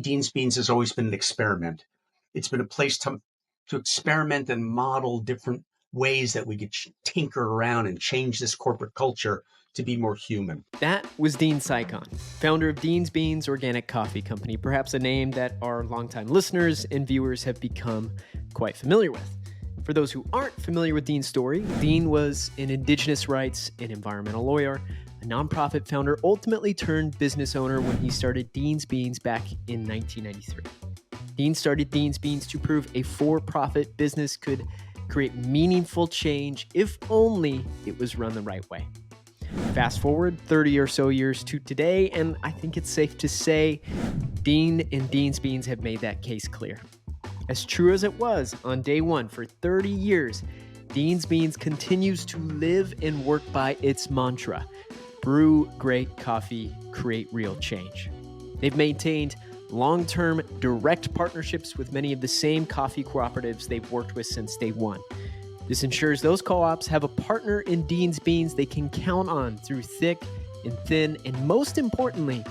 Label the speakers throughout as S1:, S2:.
S1: Dean's Beans has always been an experiment. It's been a place to experiment and model different ways that we could tinker around and change this corporate culture to be more human.
S2: That was Dean Cycon, founder of Dean's Beans Organic Coffee Company, perhaps a name that our longtime listeners and viewers have become quite familiar with. For those who aren't familiar with Dean's story, Dean was an indigenous rights and environmental lawyer, a nonprofit founder, ultimately turned business owner when he started Dean's Beans back in 1993. Dean started Dean's Beans to prove a for-profit business could create meaningful change if only it was run the right way. Fast forward 30 or so years to today, and I think it's safe to say Dean and Dean's Beans have made that case clear. As true as it was on day one for 30 years, Dean's Beans continues to live and work by its mantra: brew great coffee, create real change. They've maintained long-term direct partnerships with many of the same coffee cooperatives they've worked with since day one. This ensures those co-ops have a partner in Dean's Beans they can count on through thick and thin, and most importantly,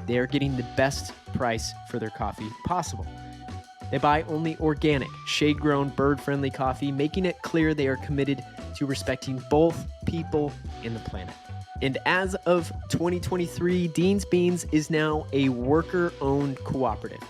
S2: they are getting the best price for their coffee possible. They buy only organic, shade-grown, bird-friendly coffee, making it clear they are committed to respecting both people and the planet. And as of 2023, Dean's Beans is now a worker-owned cooperative,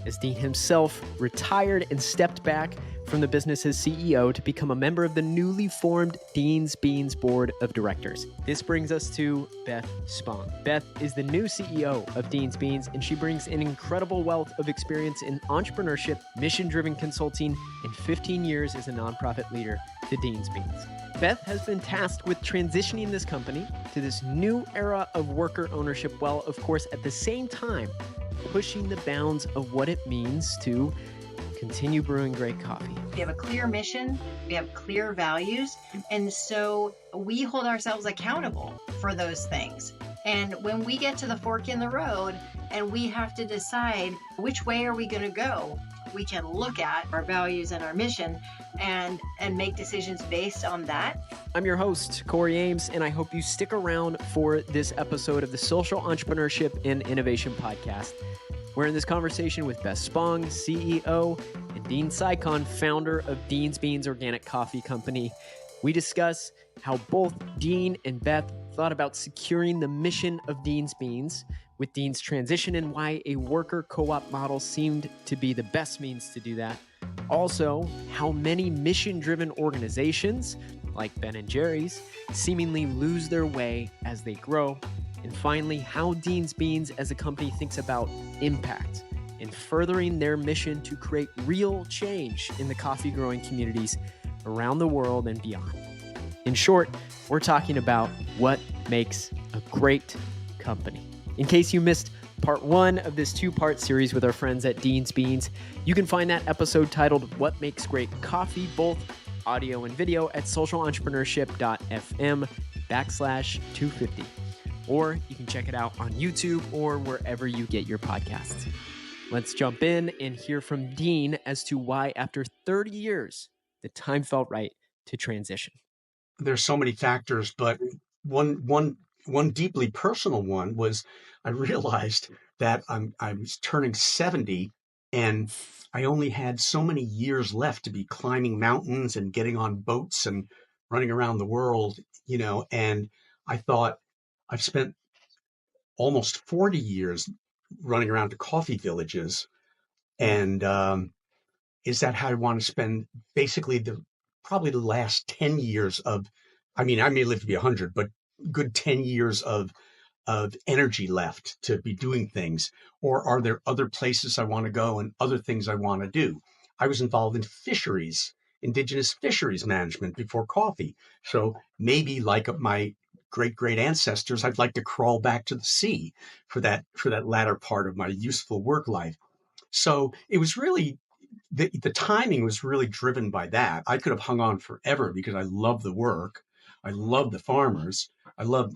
S2: as Dean himself retired and stepped back from the business as CEO to become a member of the newly formed Dean's Beans Board of Directors. This brings us to Beth Spong. Beth is the new CEO of Dean's Beans, and she brings an incredible wealth of experience in entrepreneurship, mission-driven consulting, and 15 years as a nonprofit leader to Dean's Beans. Beth has been tasked with transitioning this company to this new era of worker ownership, while, of course, at the same time, pushing the bounds of what it means to continue brewing great coffee.
S3: We have a clear mission, we have clear values, and so we hold ourselves accountable for those things. And when we get to the fork in the road and we have to decide which way are we going to go, we can look at our values and our mission and make decisions based on that.
S2: I'm your host, Cory Ames, and I hope you stick around for this episode of the Social Entrepreneurship and Innovation Podcast. We're in this conversation with Beth Spong, CEO, and Dean Cycon, founder of Dean's Beans Organic Coffee Company. We discuss how both Dean and Beth thought about securing the mission of Dean's Beans with Dean's transition and why a worker co-op model seemed to be the best means to do that. Also, how many mission-driven organizations, like Ben & Jerry's, seemingly lose their way as they grow. And finally, how Dean's Beans as a company thinks about impact and furthering their mission to create real change in the coffee growing communities around the world and beyond. In short, we're talking about what makes a great company. In case you missed part one of this two-part series with our friends at Dean's Beans, you can find that episode titled What Makes Great Coffee, both audio and video, at socialentrepreneurship.fm/250. Or you can check it out on YouTube or wherever you get your podcasts. Let's jump in and hear from Dean as to why, after 30 years, the time felt right to transition.
S1: There's so many factors, but one deeply personal one was I realized that I was turning 70 and I only had so many years left to be climbing mountains and getting on boats and running around the world, and I thought, I've spent almost 40 years running around to coffee villages. And is that how I want to spend basically probably the last 10 years of, I may live to be 100, but good 10 years of energy left to be doing things? Or are there other places I want to go and other things I want to do? I was involved in fisheries, indigenous fisheries management before coffee. So maybe like my great ancestors, I'd like to crawl back to the sea for that latter part of my useful work life. So it was really, the timing was really driven by that. I could have hung on forever because I love the work. I love the farmers. I love,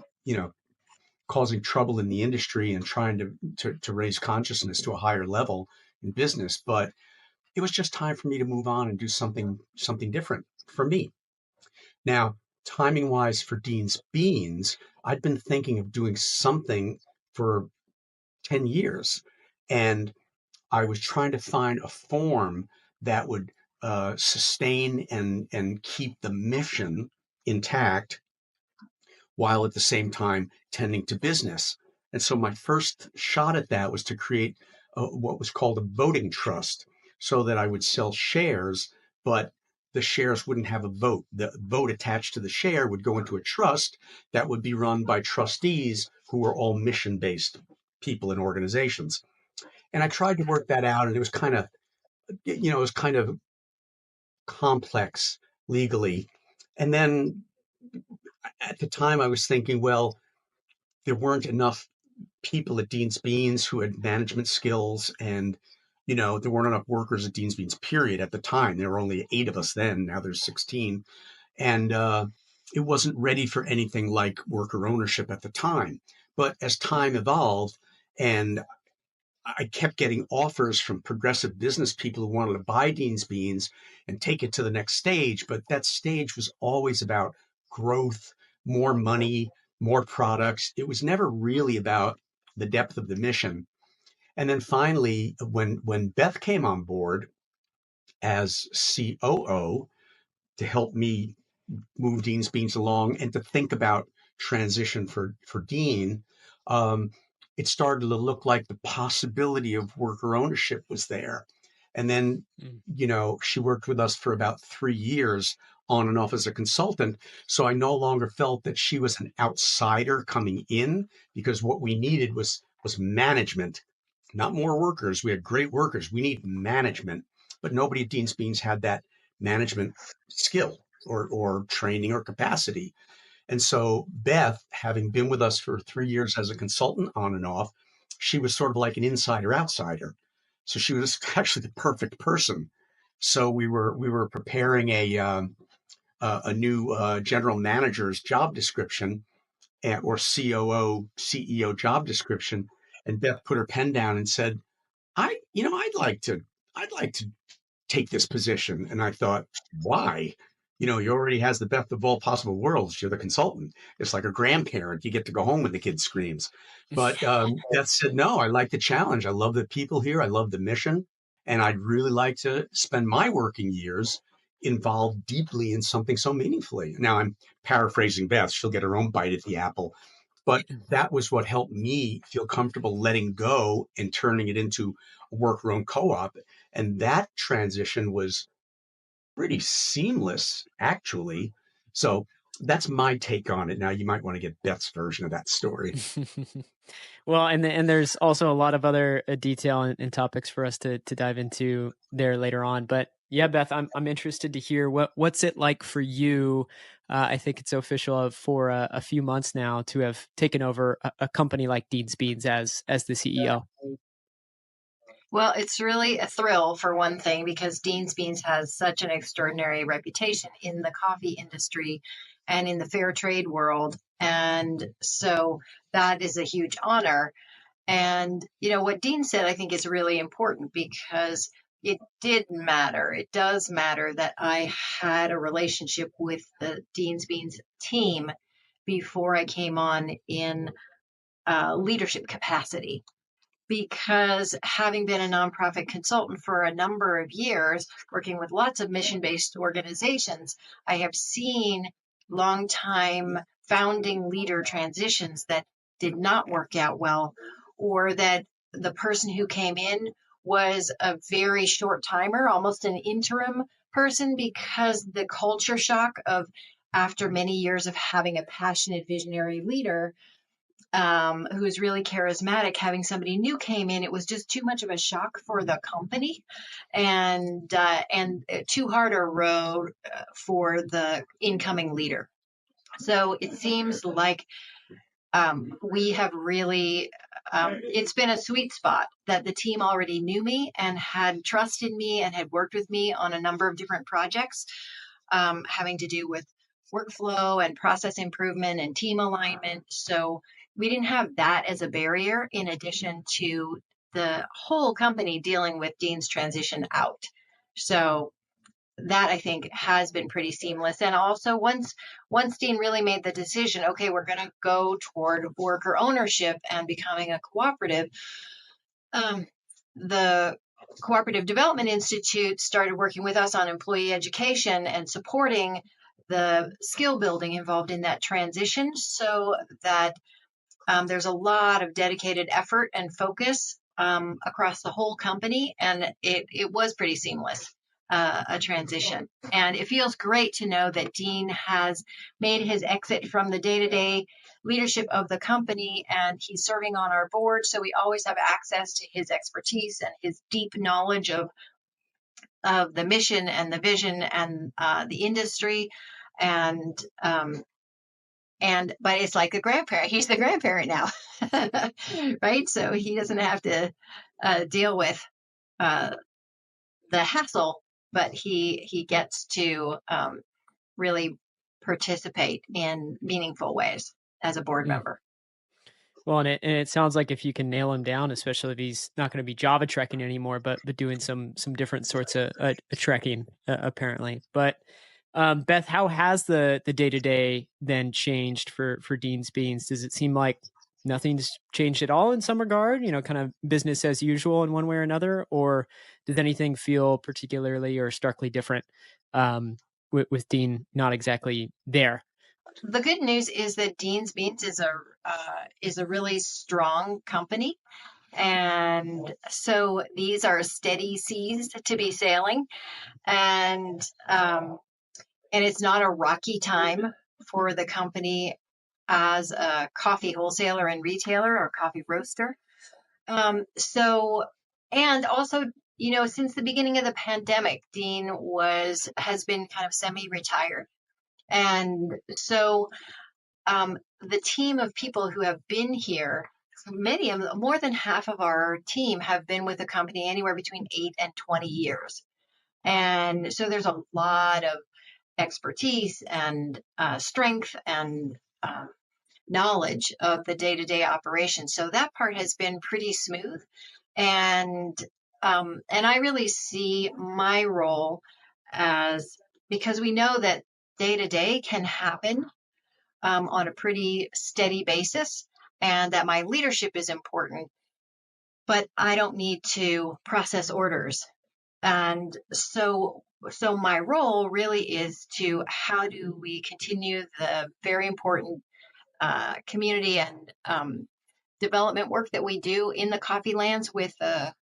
S1: causing trouble in the industry and trying to raise consciousness to a higher level in business. But it was just time for me to move on and do something different for me. Now, timing wise for Dean's Beans, I'd been thinking of doing something for 10 years. And I was trying to find a form that would sustain and keep the mission intact while at the same time tending to business. And so my first shot at that was to create what was called a voting trust, so that I would sell shares, but the shares wouldn't have a vote. The vote attached to the share would go into a trust that would be run by trustees who were all mission based people and organizations. And I tried to work that out, and it was kind of, it was kind of complex legally. And then at the time, I was thinking, well, there weren't enough people at Dean's Beans who had management skills, and there weren't enough workers at Dean's Beans, period. At the time, there were only 8 of us then. Now there's 16. And it wasn't ready for anything like worker ownership at the time. But as time evolved, and I kept getting offers from progressive business people who wanted to buy Dean's Beans and take it to the next stage. But that stage was always about growth, more money, more products. It was never really about the depth of the mission. And then finally, when Beth came on board as COO to help me move Dean's Beans along and to think about transition for Dean, um, it started to look like the possibility of worker ownership was there. And then, she worked with us for about 3 years on and off as a consultant. So I no longer felt that she was an outsider coming in, because what we needed was management, not more workers. We had great workers. We need management, but nobody at Dean's Beans had that management skill or training or capacity. And so Beth, having been with us for 3 years as a consultant on and off, she was sort of like an insider outsider. So she was actually the perfect person. So we were preparing a new general manager's job description, or COO CEO job description, and Beth put her pen down and said, I'd like to take this position. And I thought, why? You already has the best of all possible worlds. You're the consultant. It's like a grandparent. You get to go home when the kid screams. But Beth said, no, I like the challenge. I love the people here. I love the mission. And I'd really like to spend my working years involved deeply in something so meaningfully. Now I'm paraphrasing Beth. She'll get her own bite at the apple. But that was what helped me feel comfortable letting go and turning it into a worker-owned co-op. And that transition was pretty seamless, actually. So that's my take on it. Now you might want to get Beth's version of that story.
S2: Well, and there's also a lot of other detail and topics for us to dive into there later on. But yeah, Beth, I'm interested to hear what's it like for you. I think it's official for a few months now to have taken over a company like Dean's Beans as the CEO.
S3: Well, it's really a thrill, for one thing, because Dean's Beans has such an extraordinary reputation in the coffee industry and in the fair trade world. And so that is a huge honor. And, what Dean said, I think is really important, because it did matter. It does matter that I had a relationship with the Dean's Beans team before I came on in leadership capacity, because having been a nonprofit consultant for a number of years, working with lots of mission-based organizations, I have seen long-time founding leader transitions that did not work out well, or that the person who came in was a very short timer, almost an interim person, because the culture shock of, after many years of having a passionate visionary leader who is really charismatic, having somebody new came in, it was just too much of a shock for the company, and too hard a road for the incoming leader. So it seems like we have really, it's been a sweet spot that the team already knew me and had trusted me and had worked with me on a number of different projects having to do with workflow and process improvement and team alignment. So we didn't have that as a barrier, in addition to the whole company dealing with Dean's transition out. So that, I think, has been pretty seamless. And also once Dean really made the decision, okay, we're going to go toward worker ownership and becoming a cooperative, the Cooperative Development Institute started working with us on employee education and supporting the skill building involved in that transition, so that there's a lot of dedicated effort and focus across the whole company, and it was pretty seamless, a transition. And it feels great to know that Dean has made his exit from the day-to-day leadership of the company, and he's serving on our board, so we always have access to his expertise and his deep knowledge of the mission and the vision and the industry. But it's like a grandparent. He's the grandparent now, right? So he doesn't have to deal with the hassle, but he gets to really participate in meaningful ways as a board member.
S2: Well, and it sounds like if you can nail him down, especially if he's not going to be Java trekking anymore, but doing some different sorts of trekking apparently. But Beth, how has the day-to-day then changed for Dean's Beans? Does it seem like nothing's changed at all in some regard, kind of business as usual in one way or another, or does anything feel particularly or starkly different with Dean not exactly there?
S3: The good news is that Dean's Beans is a really strong company, and so these are steady seas to be sailing, and it's not a rocky time for the company as a coffee wholesaler and retailer or coffee roaster. And also, since the beginning of the pandemic, Dean has been kind of semi-retired. And so the team of people who have been here, many of them, more than half of our team have been with the company anywhere between 8 and 20 years. And so there's a lot of expertise and strength and knowledge of the day-to-day operation. So that part has been pretty smooth. And I really see my role as, because we know that day-to-day can happen on a pretty steady basis, and that my leadership is important, but I don't need to process orders. And so my role really is to, how do we continue the very important community and development work that we do in the coffee lands with the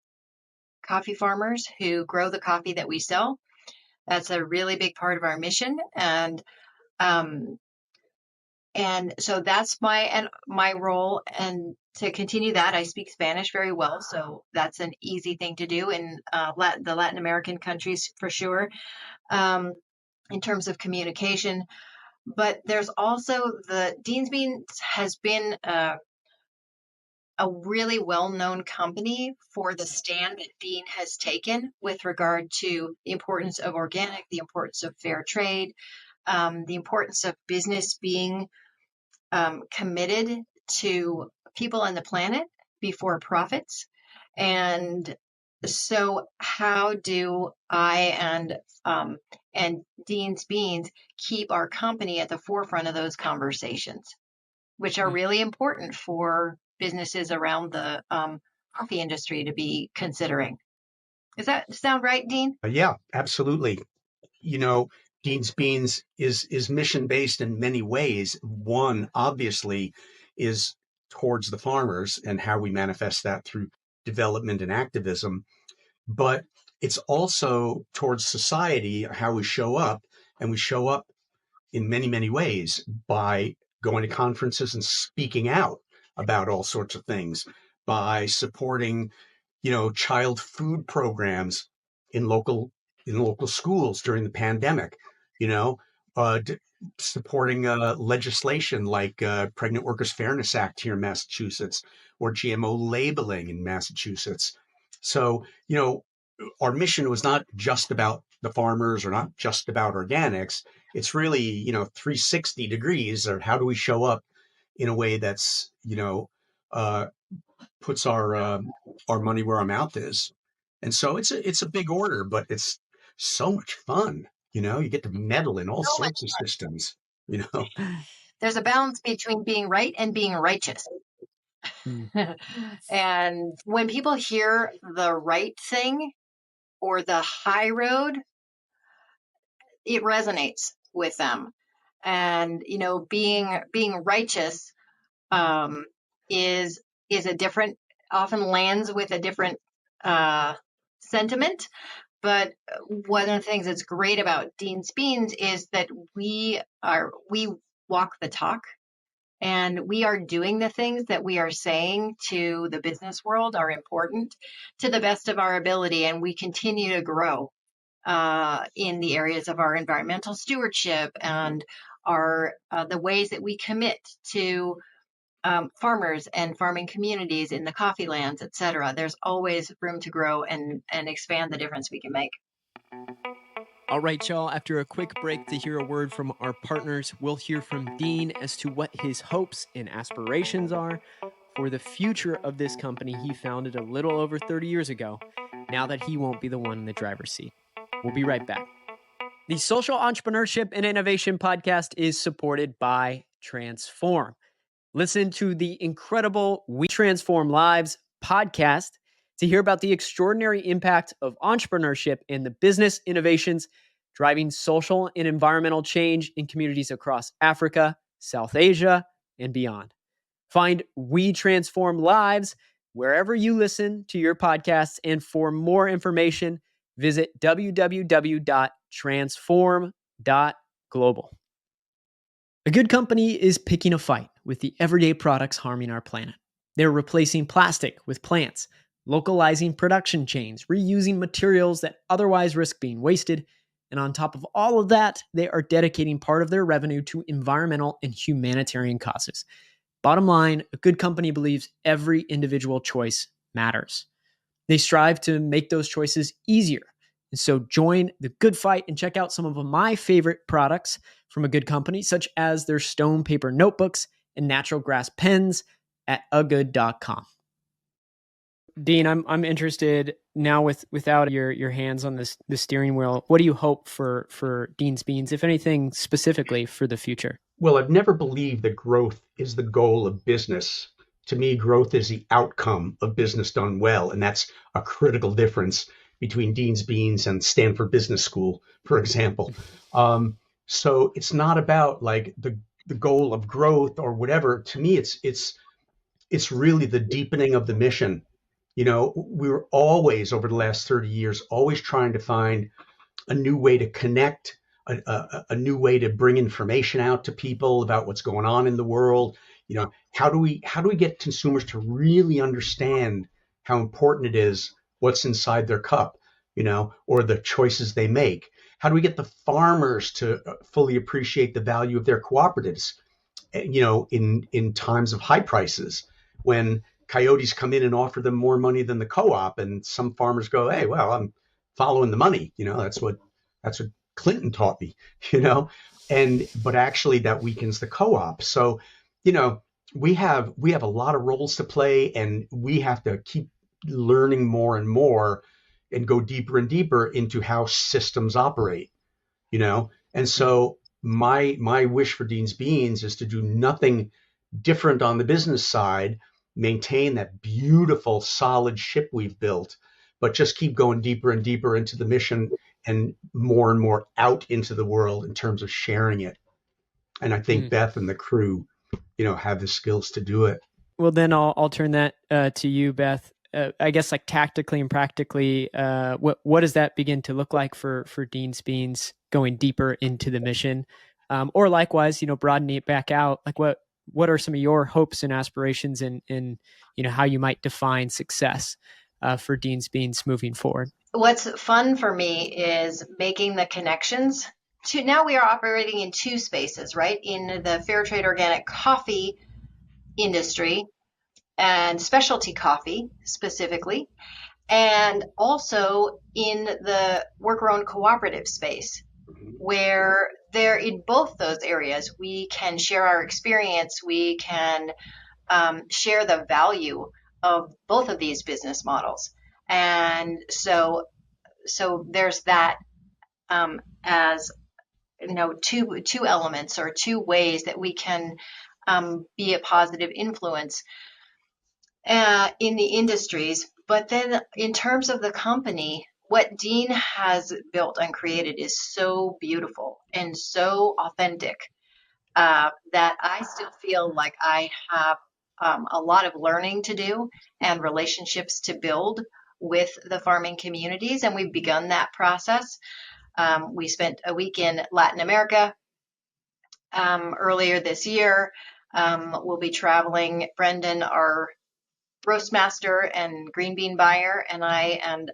S3: coffee farmers who grow the coffee that we sell. That's a really big part of our mission. And so that's my role. And to continue that, I speak Spanish very well, so that's an easy thing to do in the Latin American countries for sure, in terms of communication. But there's also the Dean's Beans has been a really well-known company for the stand that Dean has taken with regard to the importance of organic, the importance of fair trade, the importance of business being committed to people and the planet before profits. And so how do I and Dean's Beans keep our company at the forefront of those conversations, which are really important for businesses around the coffee industry to be considering? Does that sound right, Dean?
S1: Yeah, absolutely. Dean's Beans is mission based in many ways. One, obviously, is towards the farmers and how we manifest that through development and activism. But it's also towards society, how we show up, and we show up in many, many ways by going to conferences and speaking out about all sorts of things, by supporting, child food programs in local schools during the pandemic, you know, supporting legislation like Pregnant Workers Fairness Act here in Massachusetts, or GMO labeling in Massachusetts. So, our mission was not just about the farmers or not just about organics. It's really, 360 degrees, or how do we show up in a way that's, puts our money where our mouth is. And so it's a big order, but it's so much fun. You get to meddle in all
S3: So much
S1: sorts of systems.
S3: There's a balance between being right and being righteous.
S2: Mm.
S3: And when people hear the right thing or the high road, it resonates with them. And being righteous um, is a different, often lands with a different sentiment. But one of the things that's great about Dean's Beans is that we walk the talk, and we are doing the things that we are saying to the business world are important to the best of our ability, and we continue to grow in the areas of our environmental stewardship and our the ways that we commit to farmers and farming communities in the coffee lands, et cetera. There's always room to grow and expand the difference we can make.
S2: All right, y'all. After a quick break to hear a word from our partners, we'll hear from Dean as to what his hopes and aspirations are for the future of this company he founded a little over 30 years ago, now that he won't be the one in the driver's seat. We'll be right back. The Social Entrepreneurship and Innovation podcast is supported by Transform. Listen to the incredible We Transform Lives podcast to hear about the extraordinary impact of entrepreneurship and the business innovations driving social and environmental change in communities across Africa, South Asia, and beyond. Find We Transform Lives wherever you listen to your podcasts. And for more information, visit www.transform.global. A good company is picking a fight with the everyday products harming our planet. They're replacing plastic with plants, localizing production chains, reusing materials that otherwise risk being wasted, and on top of all of that, they are dedicating part of their revenue to environmental and humanitarian causes. Bottom line, a good company believes every individual choice matters. They strive to make those choices easier. And so join the good fight and check out some of my favorite products from a good company, such as their stone paper notebooks and natural grass pens at agood.com. Dean, I'm interested now without your hands on the steering wheel. What do you hope for Dean's Beans, if anything, specifically for the future?
S1: Well, I've never believed that growth is the goal of business. To me, growth is the outcome of business done well. And that's a critical difference between Dean's Beans and Stanford Business School, for example. So it's not about like the goal of growth or whatever. To me, it's really the deepening of the mission. We were always over the last 30 years, always trying to find a new way to connect, a new way to bring information out to people about what's going on in the world. How do we get consumers to really understand how important it is what's inside their cup, or the choices they make? How do we get the farmers to fully appreciate the value of their cooperatives, in times of high prices when coyotes come in and offer them more money than the co-op, and some farmers go, hey, well, I'm following the money. That's what Clinton taught me, but actually that weakens the co-op. So, we have a lot of roles to play, and we have to keep learning more and more and go deeper and deeper into how systems operate, and so my wish for Dean's Beans is to do nothing different on the business side, maintain that beautiful solid ship we've built, but just keep going deeper and deeper into the mission and more out into the world in terms of sharing it. And I think Beth and the crew, have the skills to do it.
S2: Well, then I'll turn that to you, Beth. I guess like tactically and practically, what does that begin to look like for Dean's Beans going deeper into the mission, or likewise, broadening it back out? Like what are some of your hopes and aspirations in how you might define success for Dean's Beans moving forward?
S3: What's fun for me is making the connections. Now we are operating in two spaces, right? In the fair trade organic coffee industry and specialty coffee specifically, and also in the worker-owned cooperative space, where there in both those areas we can share our experience, we can share the value of both of these business models. And so there's that as two elements or two ways that we can be a positive influence. in the industries. But then in terms of the company, what Dean has built and created is so beautiful and so authentic that I still feel like I have a lot of learning to do and relationships to build with the farming communities. And we've begun that process. We spent a week in Latin America earlier this year. We'll be traveling. Brendan, our roast master and green bean buyer, and I and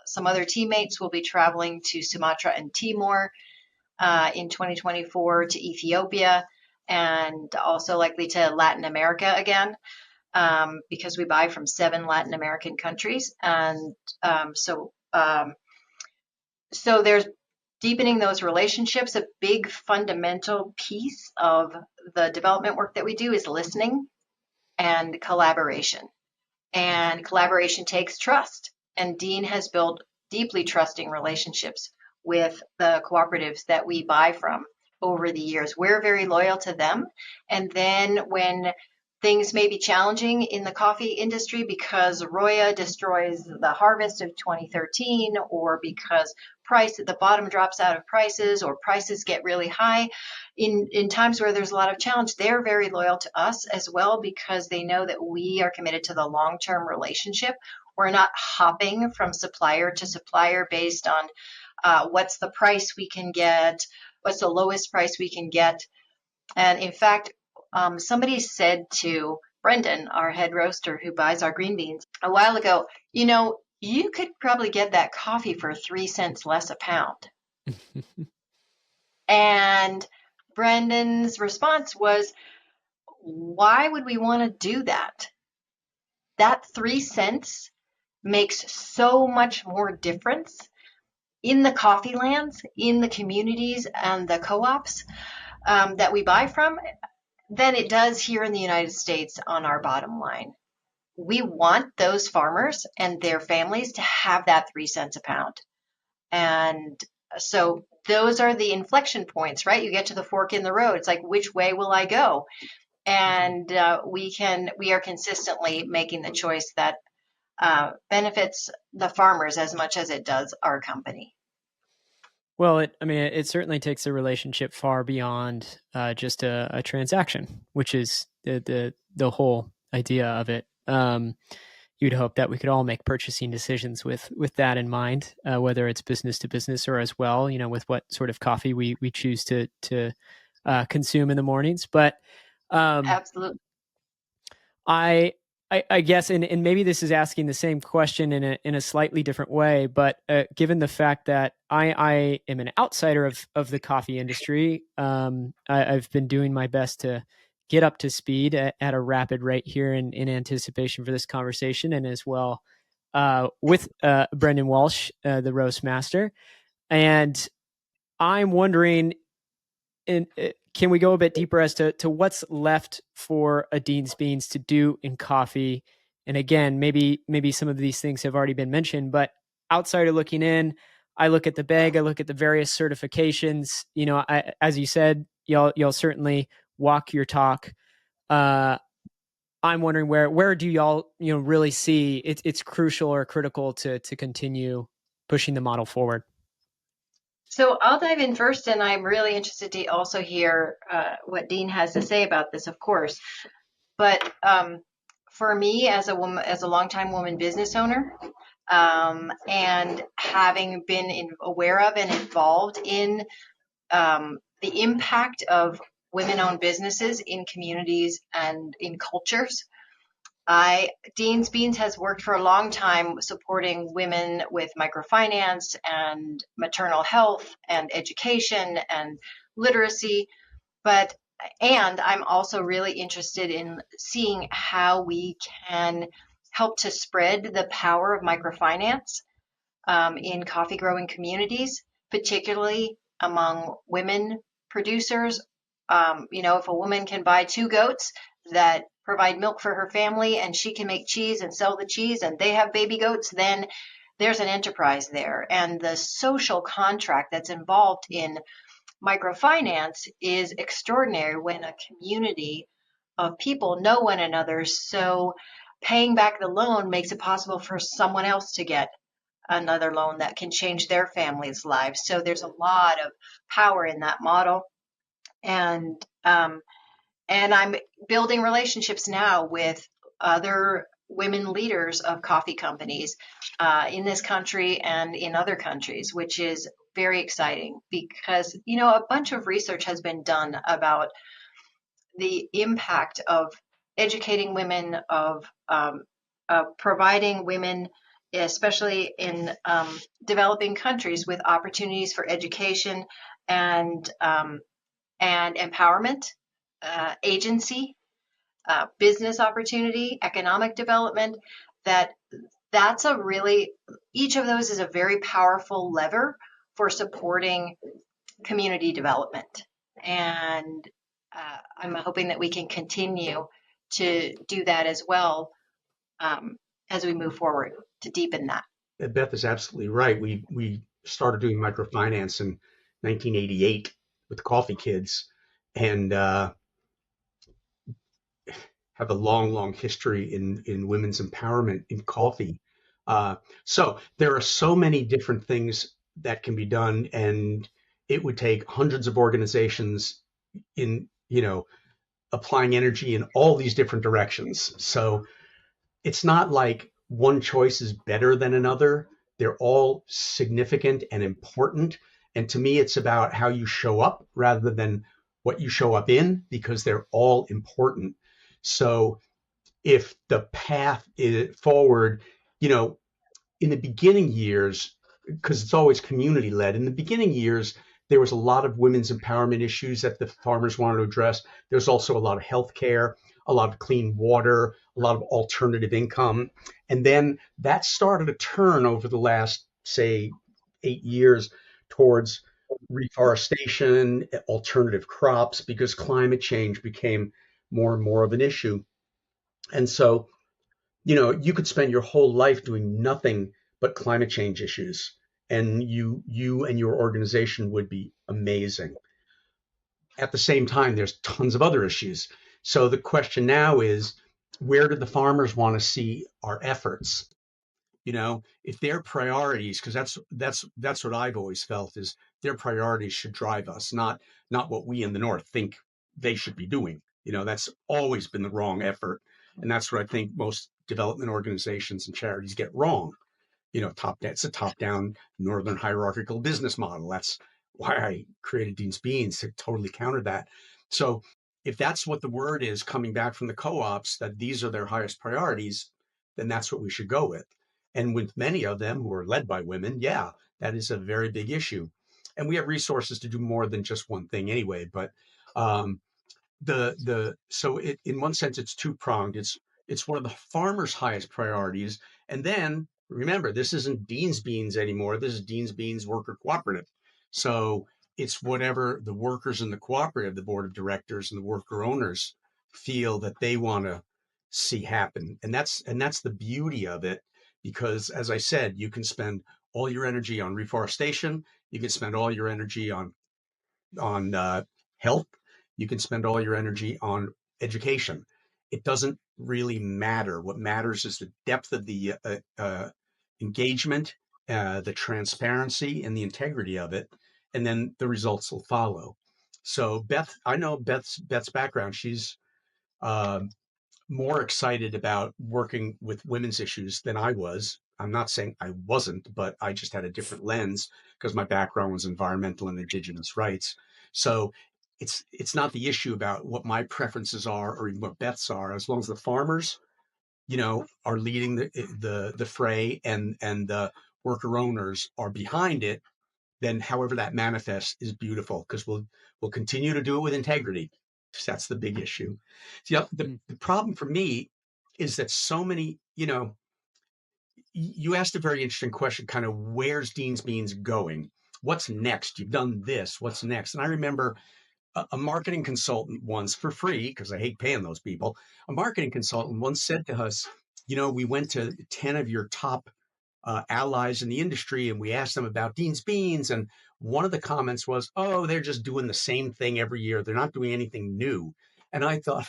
S3: some other teammates will be traveling to Sumatra and Timor in 2024, to Ethiopia, and also likely to Latin America again, because we buy from 7 Latin American countries. And so there's deepening those relationships. A big fundamental piece of the development work that we do is listening and collaboration. And collaboration takes trust. And Dean has built deeply trusting relationships with the cooperatives that we buy from over the years. We're very loyal to them. And then when things may be challenging in the coffee industry because Roya destroys the harvest of 2013, or because price at the bottom drops out of prices, or prices get really high, in times where there's a lot of challenge, they're very loyal to us as well, because they know that we are committed to the long-term relationship. We're not hopping from supplier to supplier based on what's the price we can get, what's the lowest price we can get. And in fact, somebody said to Brendan, our head roaster who buys our green beans, a while ago, you could probably get that coffee for 3 cents less a pound. And Brendan's response was, why would we want to do that? That 3 cents makes so much more difference in the coffee lands, in the communities and the co-ops that we buy from, than it does here in the United States on our bottom line. We want those farmers and their families to have that 3 cents a pound. And so those are the inflection points, right? You get to the fork in the road. It's like, which way will I go? And we are consistently making the choice that benefits the farmers as much as it does our company.
S2: Well, it certainly takes a relationship far beyond just a transaction, which is the whole idea of it. You'd hope that we could all make purchasing decisions with that in mind, whether it's business to business or as well, with what sort of coffee we choose to consume in the mornings. But
S3: Absolutely.
S2: I guess, and maybe this is asking the same question in a slightly different way, but given the fact that I am an outsider of the coffee industry, I've been doing my best to get up to speed at a rapid rate here in anticipation for this conversation, and as well with Brendan Walsh, the roast master. And I'm wondering, can we go a bit deeper as to what's left for a Dean's Beans to do in coffee? And again, maybe some of these things have already been mentioned, but outsider looking in, I look at the bag, I look at the various certifications. As you said, y'all certainly walk your talk. I'm wondering where do y'all really see it's crucial or critical to continue pushing the model forward?
S3: So I'll dive in first, and I'm really interested to also hear what Dean has to say about this, of course. But for me, as a woman, as a longtime woman business owner, and having been aware of and involved in the impact of women-owned businesses in communities and in cultures, Dean's Beans has worked for a long time supporting women with microfinance and maternal health and education and literacy. And I'm also really interested in seeing how we can help to spread the power of microfinance in coffee growing communities, particularly among women producers. If a woman can buy 2 goats that provide milk for her family, and she can make cheese and sell the cheese, and they have baby goats, then there's an enterprise there. And the social contract that's involved in microfinance is extraordinary when a community of people know one another so paying back the loan makes it possible for someone else to get another loan that can change their family's lives. So there's a lot of power in that model. And I'm building relationships now with other women leaders of coffee companies in this country and in other countries, which is very exciting because, a bunch of research has been done about the impact of educating women, of providing women, especially in developing countries, with opportunities for education and empowerment, agency, business opportunity, economic development. That's a really, each of those is a very powerful lever for supporting community development. And I'm hoping that we can continue to do that as well as we move forward to deepen that.
S1: Beth is absolutely right. We started doing microfinance in 1988 with the Coffee Kids, and have a long history in women's empowerment in coffee. So there are so many different things that can be done, and it would take hundreds of organizations in, applying energy in all these different directions. So it's not like one choice is better than another. They're all significant and important. And to me, it's about how you show up rather than what you show up in, because they're all important. So if the path is forward, in the beginning years, because it's always community led, in the beginning years, there was a lot of women's empowerment issues that the farmers wanted to address. There's also a lot of healthcare, a lot of clean water, a lot of alternative income. And then that started to turn over the last, say, 8 years towards reforestation, alternative crops, because climate change became more and more of an issue. And so, you could spend your whole life doing nothing but climate change issues, and you and your organization would be amazing. At the same time, there's tons of other issues. So the question now is, where do the farmers want to see our efforts? If their priorities, because that's what I've always felt, is their priorities should drive us, not what we in the North think they should be doing. That's always been the wrong effort. And that's what I think most development organizations and charities get wrong. It's a top-down Northern hierarchical business model. That's why I created Dean's Beans, to totally counter that. So if that's what the word is coming back from the co-ops, that these are their highest priorities, then that's what we should go with. And with many of them who are led by women, yeah, that is a very big issue. And we have resources to do more than just one thing anyway. But in one sense, it's two-pronged. It's one of the farmers' highest priorities. And then remember, this isn't Dean's Beans anymore. This is Dean's Beans Worker Cooperative. So it's whatever the workers in the cooperative, the board of directors and the worker owners feel that they want to see happen. And that's the beauty of it, because as I said, you can spend all your energy on reforestation. You can spend all your energy on health. You can spend all your energy on education. It doesn't really matter. What matters is the depth of the engagement, the transparency, and the integrity of it, and then the results will follow. So Beth, I know Beth's background. She's more excited about working with women's issues than I was. I'm not saying I wasn't, but I just had a different lens because my background was environmental and indigenous rights. So it's not the issue about what my preferences are or even what Beth's are, as long as the farmers, are leading the fray, and the worker owners are behind it. Then however that manifests is beautiful, because we'll continue to do it with integrity. That's the big issue. The problem for me is that so many, you asked a very interesting question, kind of where's Dean's Beans going? What's next? You've done this. What's next? And I remember a marketing consultant once, for free, because I hate paying those people, a marketing consultant once said to us, we went to 10 of your top allies in the industry and we asked them about Dean's Beans. And one of the comments was, oh, they're just doing the same thing every year. They're not doing anything new. And I thought,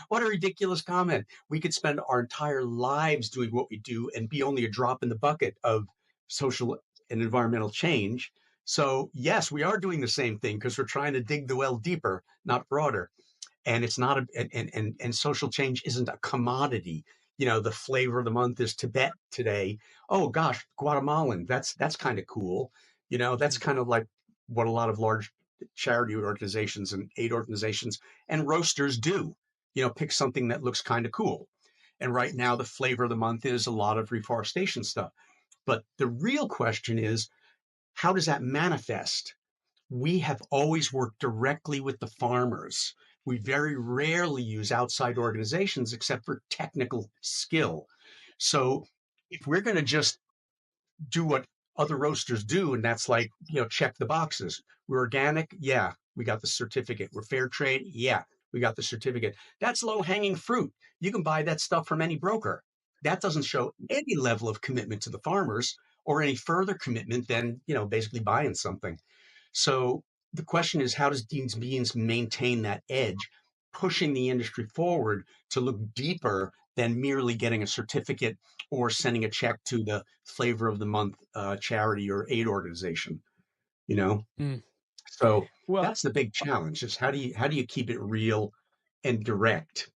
S1: what a ridiculous comment. We could spend our entire lives doing what we do and be only a drop in the bucket of social and environmental change. So, yes, we are doing the same thing because we're trying to dig the well deeper, not broader. And it's not and social change isn't a commodity. The flavor of the month is Tibet today. Oh gosh, Guatemalan. That's kind of cool. That's kind of like what a lot of large charity organizations and aid organizations and roasters do. Pick something that looks kind of cool. And right now, the flavor of the month is a lot of reforestation stuff. But the real question is, how does that manifest? We have always worked directly with the farmers. We very rarely use outside organizations except for technical skill. So if we're going to just do what other roasters do, and that's like, check the boxes. We're organic. Yeah, we got the certificate. We're fair trade. Yeah, we got the certificate. That's low hanging fruit. You can buy that stuff from any broker. That doesn't show any level of commitment to the farmers or any further commitment than, basically buying something. So the question is, how does Dean's Beans maintain that edge, pushing the industry forward to look deeper than merely getting a certificate or sending a check to the flavor of the month charity or aid organization? You know,
S2: Mm.
S1: so
S2: Well,
S1: that's the big challenge: is how do you keep it real and direct?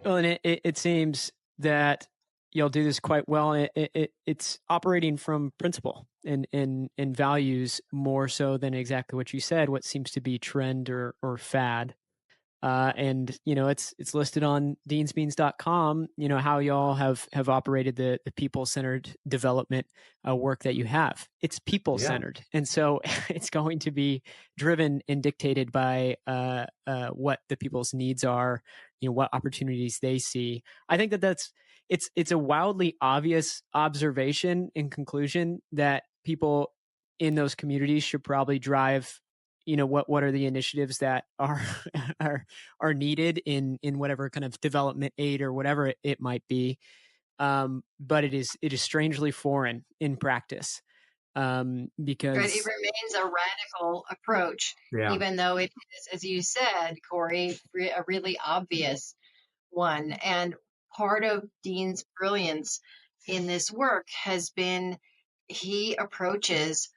S2: well, and it seems that you'll do this quite well. It's operating from principle and values more so than exactly what you said. What seems to be trend or fad. And it's listed on deansbeans.com, how y'all have operated the people-centered development work that you have. It's
S1: Yeah,
S2: people-centered. And so it's going to be driven and dictated by what the people's needs are, what opportunities they see. I think it's a wildly obvious observation and conclusion that people in those communities should probably drive what are the initiatives that are are needed in whatever kind of development aid or whatever it might be, but it is strangely foreign in practice,
S3: Right. It
S2: because
S3: remains a radical approach,
S1: yeah,
S3: even though it is, as you said, Corey, a really obvious one. And part of Dean's brilliance in this work has been he approaches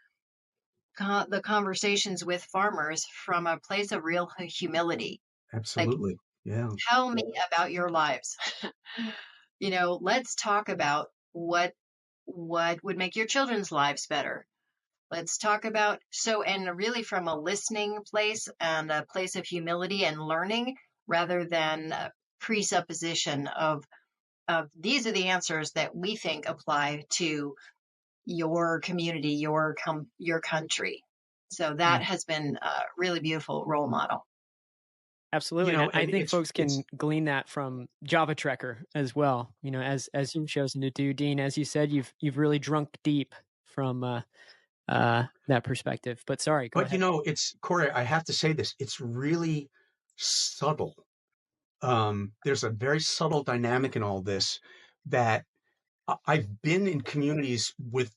S3: the conversations with farmers from a place of real humility. Like,
S1: absolutely. Yeah,
S3: tell me about your lives. Let's talk about what would make your children's lives better. Let's talk about and really from a listening place and a place of humility and learning rather than presupposition of these are the answers that we think apply to your community, your country. So that
S2: mm,
S3: has been a really beautiful role model.
S2: absolutely, and I
S1: and
S2: think folks
S1: it's
S2: can glean that from Java Trekker as well. As you've chosen to do, Dean, as you said, you've really drunk deep from that perspective. But sorry, go
S1: but
S2: ahead.
S1: it's Corey. I have to say this. It's really subtle. There's a very subtle dynamic in all this that I've been in communities with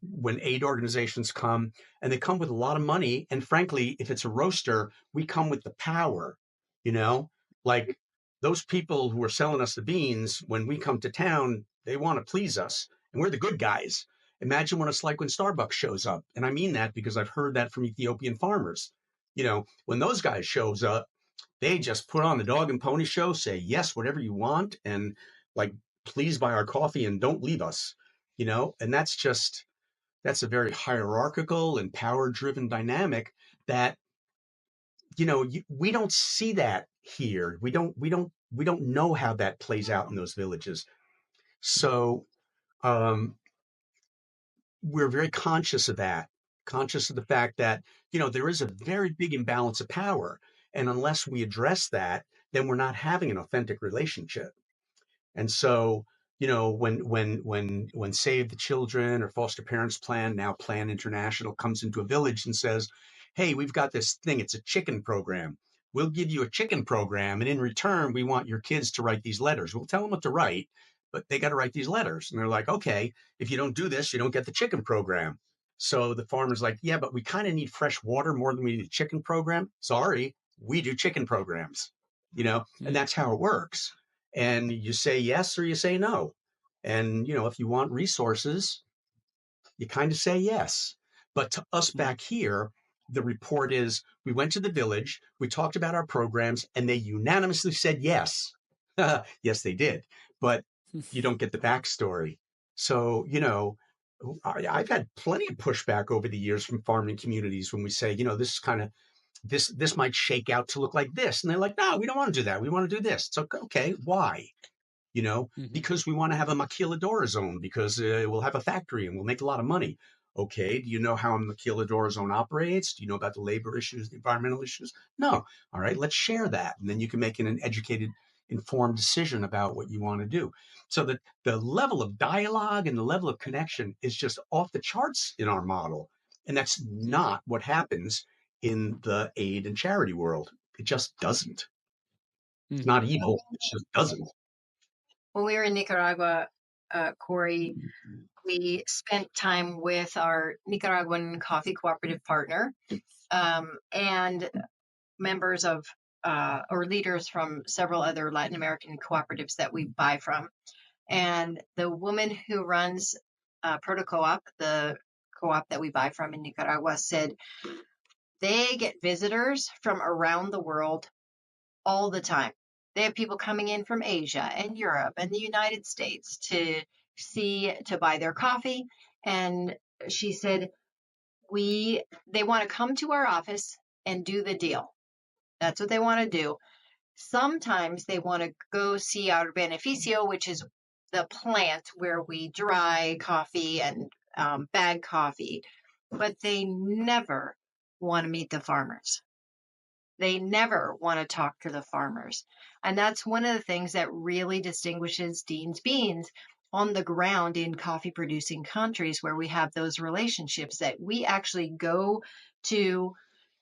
S1: when aid organizations come, and they come with a lot of money. And frankly, if it's a roaster, we come with the power, you know, like those people who are selling us the beans, when we come to town, they want to please us and we're the good guys. Imagine what it's like when Starbucks shows up. And I mean that because I've heard that from Ethiopian farmers. When those guys shows up, they just put on the dog and pony show, say yes, whatever you want, and like, please buy our coffee and don't leave us, and that's a very hierarchical and power driven dynamic that, we don't see that here. We don't know how that plays out in those villages. So um, we're very conscious of that, conscious of the fact that, there is a very big imbalance of power. And unless we address that, then we're not having an authentic relationship. And so, when Save the Children or Foster Parents Plan, now Plan International, comes into a village and says, "Hey, we've got this thing. It's a chicken program. We'll give you a chicken program, and in return, we want your kids to write these letters. We'll tell them what to write, but they got to write these letters." And they're like, "Okay, if you don't do this, you don't get the chicken program." So the farmer's like, "Yeah, but we kind of need fresh water more than we need a chicken program. Sorry, we do chicken programs." and that's how it works. And you say yes or you say no. And, if you want resources, you kind of say yes. But to us back here, the report is we went to the village, we talked about our programs, and they unanimously said yes. Yes, they did. But you don't get the backstory. So, I've had plenty of pushback over the years from farming communities when we say, this is kind of this might shake out to look like this. And they're like, no, we don't want to do that. We want to do this. It's okay. Why? Because we want to have a maquiladora zone because we'll have a factory and we'll make a lot of money. Okay. Do you know how a maquiladora zone operates? Do you know about the labor issues, the environmental issues? No. All right. Let's share that. And then you can make an educated, informed decision about what you want to do. So that the level of dialogue and the level of connection is just off the charts in our model. And that's not what happens in the aid and charity world. It just doesn't. It's not evil. It just doesn't.
S3: When we were in Nicaragua, Cory, we spent time with our Nicaraguan coffee cooperative partner and members of or leaders from several other Latin American cooperatives that we buy from. And the woman who runs Proto Co-op, the co-op that we buy from in Nicaragua, said they get visitors from around the world all the time. They have people coming in from Asia and Europe and the United States to buy their coffee. And she said, they want to come to our office and do the deal. That's what they want to do. Sometimes they want to go see our beneficio, which is the plant where we dry coffee and bag coffee, but they never want to meet the farmers. They never want to talk to the farmers. And that's one of the things that really distinguishes Dean's Beans on the ground in coffee producing countries where we have those relationships, that we actually go to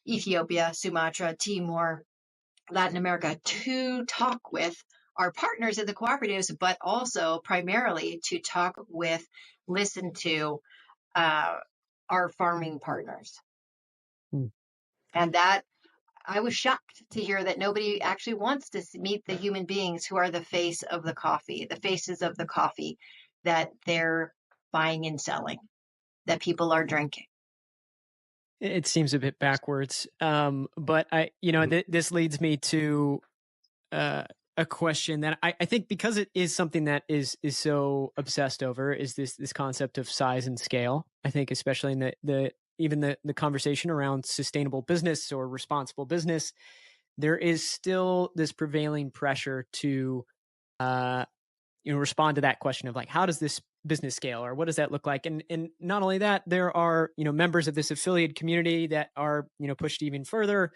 S3: Ethiopia, Sumatra, Timor, Latin America to talk with our partners at the cooperatives, but also primarily to listen to our farming partners. And that I was shocked to hear that nobody actually wants to meet the human beings who are the face of the coffee, the faces of the coffee that they're buying and selling, that people are drinking.
S2: It seems a bit backwards. But this leads me to a question that I think, because it is something that is so obsessed over, is this concept of size and scale. I think especially in the conversation around sustainable business or responsible business, there is still this prevailing pressure to respond to that question of like, how does this business scale, or what does that look like? And not only that, there are members of this affiliate community that are pushed even further,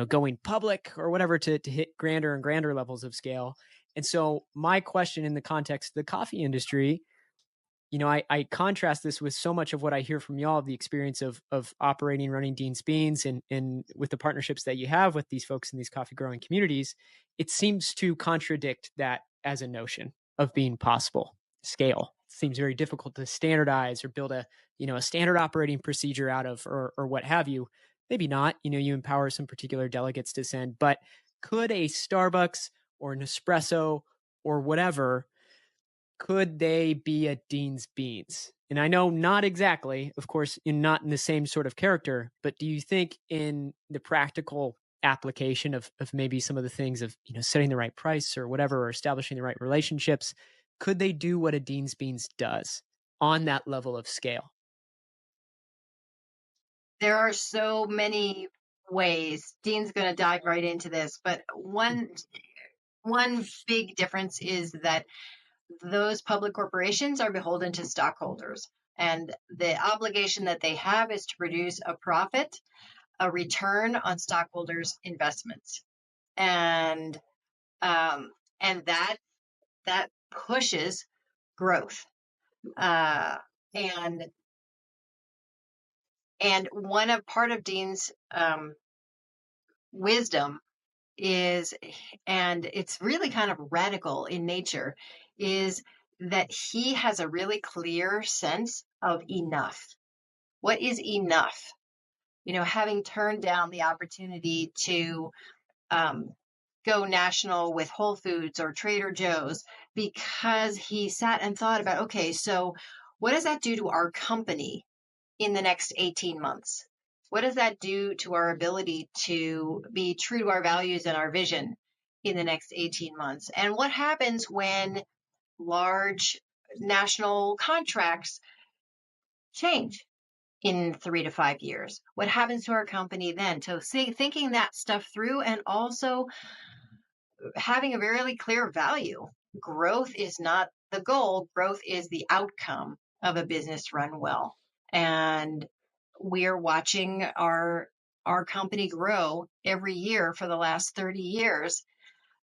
S2: going public or whatever to hit grander and grander levels of scale. And so my question in the context of the coffee industry, I contrast this with so much of what I hear from y'all, of the experience of operating, running Dean's Beans, and with the partnerships that you have with these folks in these coffee growing communities. It seems to contradict that as a notion of being possible. Scale seems very difficult to standardize or build a standard operating procedure out of, or what have you. Maybe not, you empower some particular delegates to send, but could a Starbucks or Nespresso or whatever, could they be a Dean's Beans? And I know not exactly, of course, not in the same sort of character, but do you think in the practical application of maybe some of the things of, setting the right price or whatever, or establishing the right relationships, could they do what a Dean's Beans does on that level of scale?
S3: There are so many ways. Dean's going to dive right into this, but one big difference is that those public corporations are beholden to stockholders, and the obligation that they have is to produce a profit, a return on stockholders' investments, and that pushes growth, and part of Dean's wisdom is, and it's really kind of radical in nature, is that he has a really clear sense of enough. What is enough? Having turned down the opportunity to go national with Whole Foods or Trader Joe's, because he sat and thought about, okay, so what does that do to our company in the next 18 months? What does that do to our ability to be true to our values and our vision in the next 18 months? And what happens when large national contracts change in 3 to 5 years? What happens to our company then? So thinking that stuff through, and also having a very clear value. Growth is not the goal, growth is the outcome of a business run well. And we're watching our company grow every year for the last 30 years.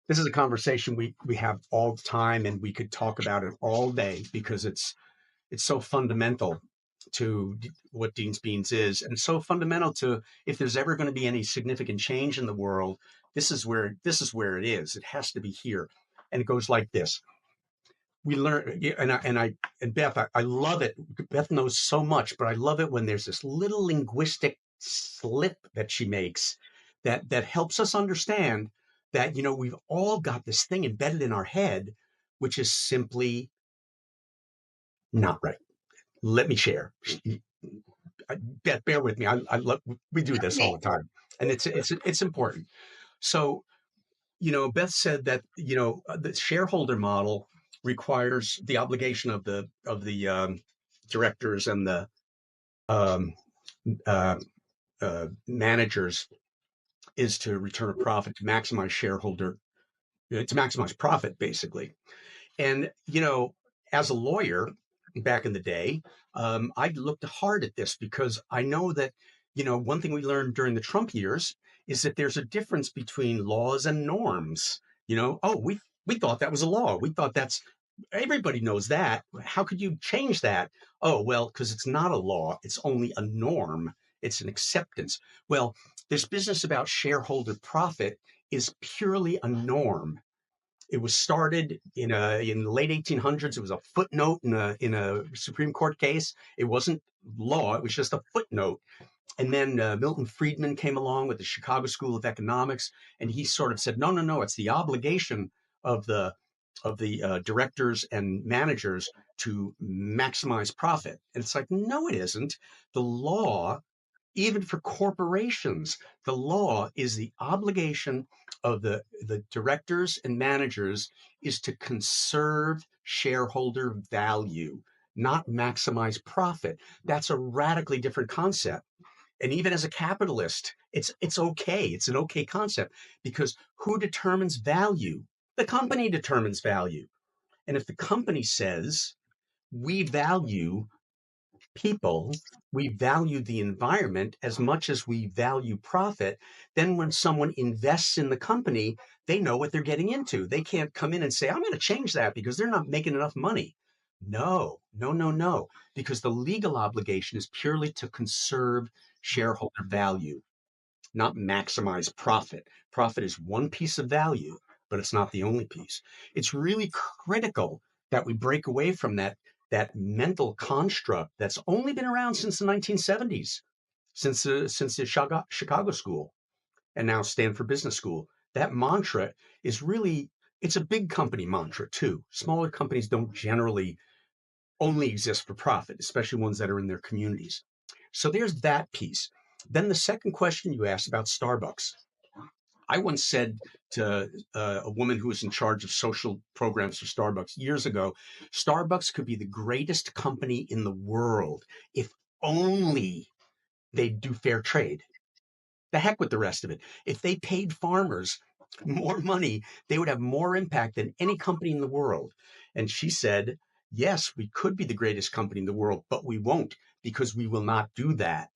S1: This is a conversation we have all the time, and we could talk about it all day because it's so fundamental to what Dean's Beans is, and so fundamental to, if there's ever going to be any significant change in the world, this is where it is. It has to be here. And it goes like this. We learn, and Beth, I love it. Beth knows so much, but I love it when there's this little linguistic slip that she makes that helps us understand that, we've all got this thing embedded in our head, which is simply not right. Let me share. Beth, bear with me. I love, we do this all the time, and it's important. So, Beth said that, the shareholder model requires the obligation of the directors and the um, uh, managers is to return a profit, to maximize to maximize profit, basically. And, as a lawyer back in the day, I looked hard at this because I know that, one thing we learned during the Trump years is that there's a difference between laws and norms. Oh, we thought that was a law. We thought everybody knows that. How could you change that? Oh, well, because it's not a law. It's only a norm. It's an acceptance. Well, this business about shareholder profit is purely a norm. It was started in the late 1800s. It was a footnote in a Supreme Court case. It wasn't law. It was just a footnote. And then Milton Friedman came along with the Chicago School of Economics, and he sort of said, no, no, no, it's the obligation of the directors and managers to maximize profit. And it's like, no, it isn't. The law, even for corporations, the law is the obligation of the directors and managers is to conserve shareholder value, not maximize profit. That's a radically different concept. And even as a capitalist, it's okay. It's an okay concept, because who determines value? The company determines value. And if the company says, we value people, we value the environment as much as we value profit, then when someone invests in the company, they know what they're getting into. They can't come in and say, I'm going to change that because they're not making enough money. No, no, no, no, because the legal obligation is purely to conserve shareholder value, not maximize profit. Profit is one piece of value, but it's not the only piece. It's really critical that we break away from that mental construct that's only been around since the 1970s, since the Chicago School and now Stanford Business School. That mantra is really, it's a big company mantra too. Smaller companies don't generally only exist for profit, especially ones that are in their communities. So there's that piece. Then the second question you asked about Starbucks. I once said to a woman who was in charge of social programs for Starbucks years ago, Starbucks could be the greatest company in the world if only they'd do fair trade. The heck with the rest of it. If they paid farmers more money, they would have more impact than any company in the world. And she said, yes, we could be the greatest company in the world, but we won't, because we will not do that.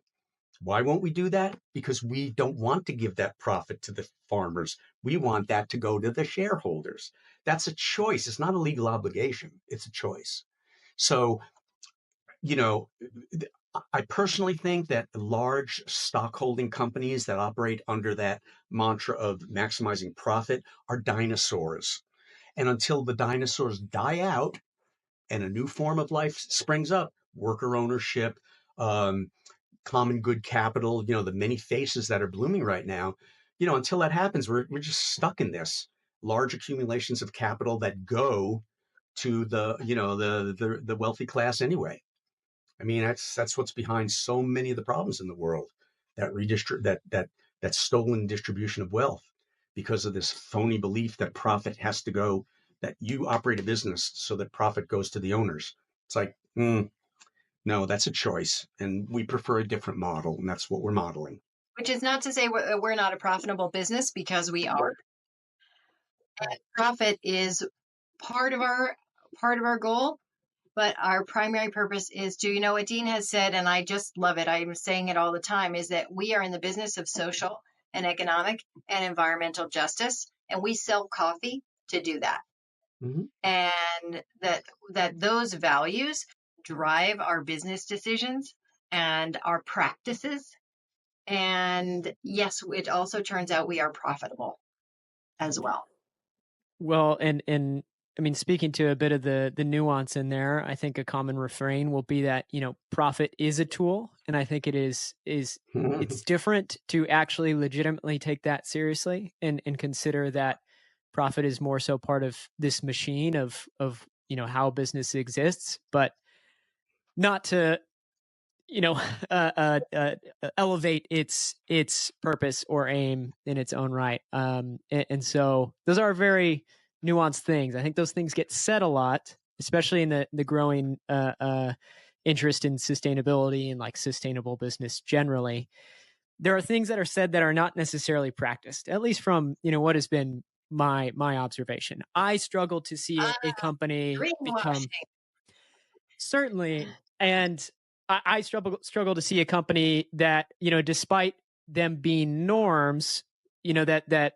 S1: Why won't we do that? Because we don't want to give that profit to the farmers. We want that to go to the shareholders. That's a choice. It's not a legal obligation. It's a choice. So, you know, I personally think that large stockholding companies that operate under that mantra of maximizing profit are dinosaurs. And until the dinosaurs die out and a new form of life springs up, worker ownership, common good capital, the many faces that are blooming right now, until that happens, we're just stuck in this large accumulations of capital that go to the wealthy class anyway. I mean, that's what's behind so many of the problems in the world, that that stolen distribution of wealth, because of this phony belief that profit has to go, that you operate a business so that profit goes to the owners. It's like, no, that's a choice, and we prefer a different model, and that's what we're modeling.
S3: Which is not to say we're not a profitable business, because we are. And profit is part of our goal, but our primary purpose is to, what Dean has said, and I just love it. I'm saying it all the time, is that we are in the business of social and economic and environmental justice, and we sell coffee to do that.
S1: Mm-hmm.
S3: And that those values drive our business decisions and our practices. And yes, it also turns out we are profitable as well.
S2: Well, and I mean, speaking to a bit of the nuance in there, I think a common refrain will be that, profit is a tool. And I think it's different to actually legitimately take that seriously and consider that profit is more so part of this machine of how business exists, but not to elevate its purpose or aim in its own right. And so those are very nuanced things. I think those things get said a lot, especially in the growing interest in sustainability and like sustainable business generally. There are things that are said that are not necessarily practiced, at least from what has been my observation. I struggle to see a company become certainly, and I struggle to see a company that despite them being norms, that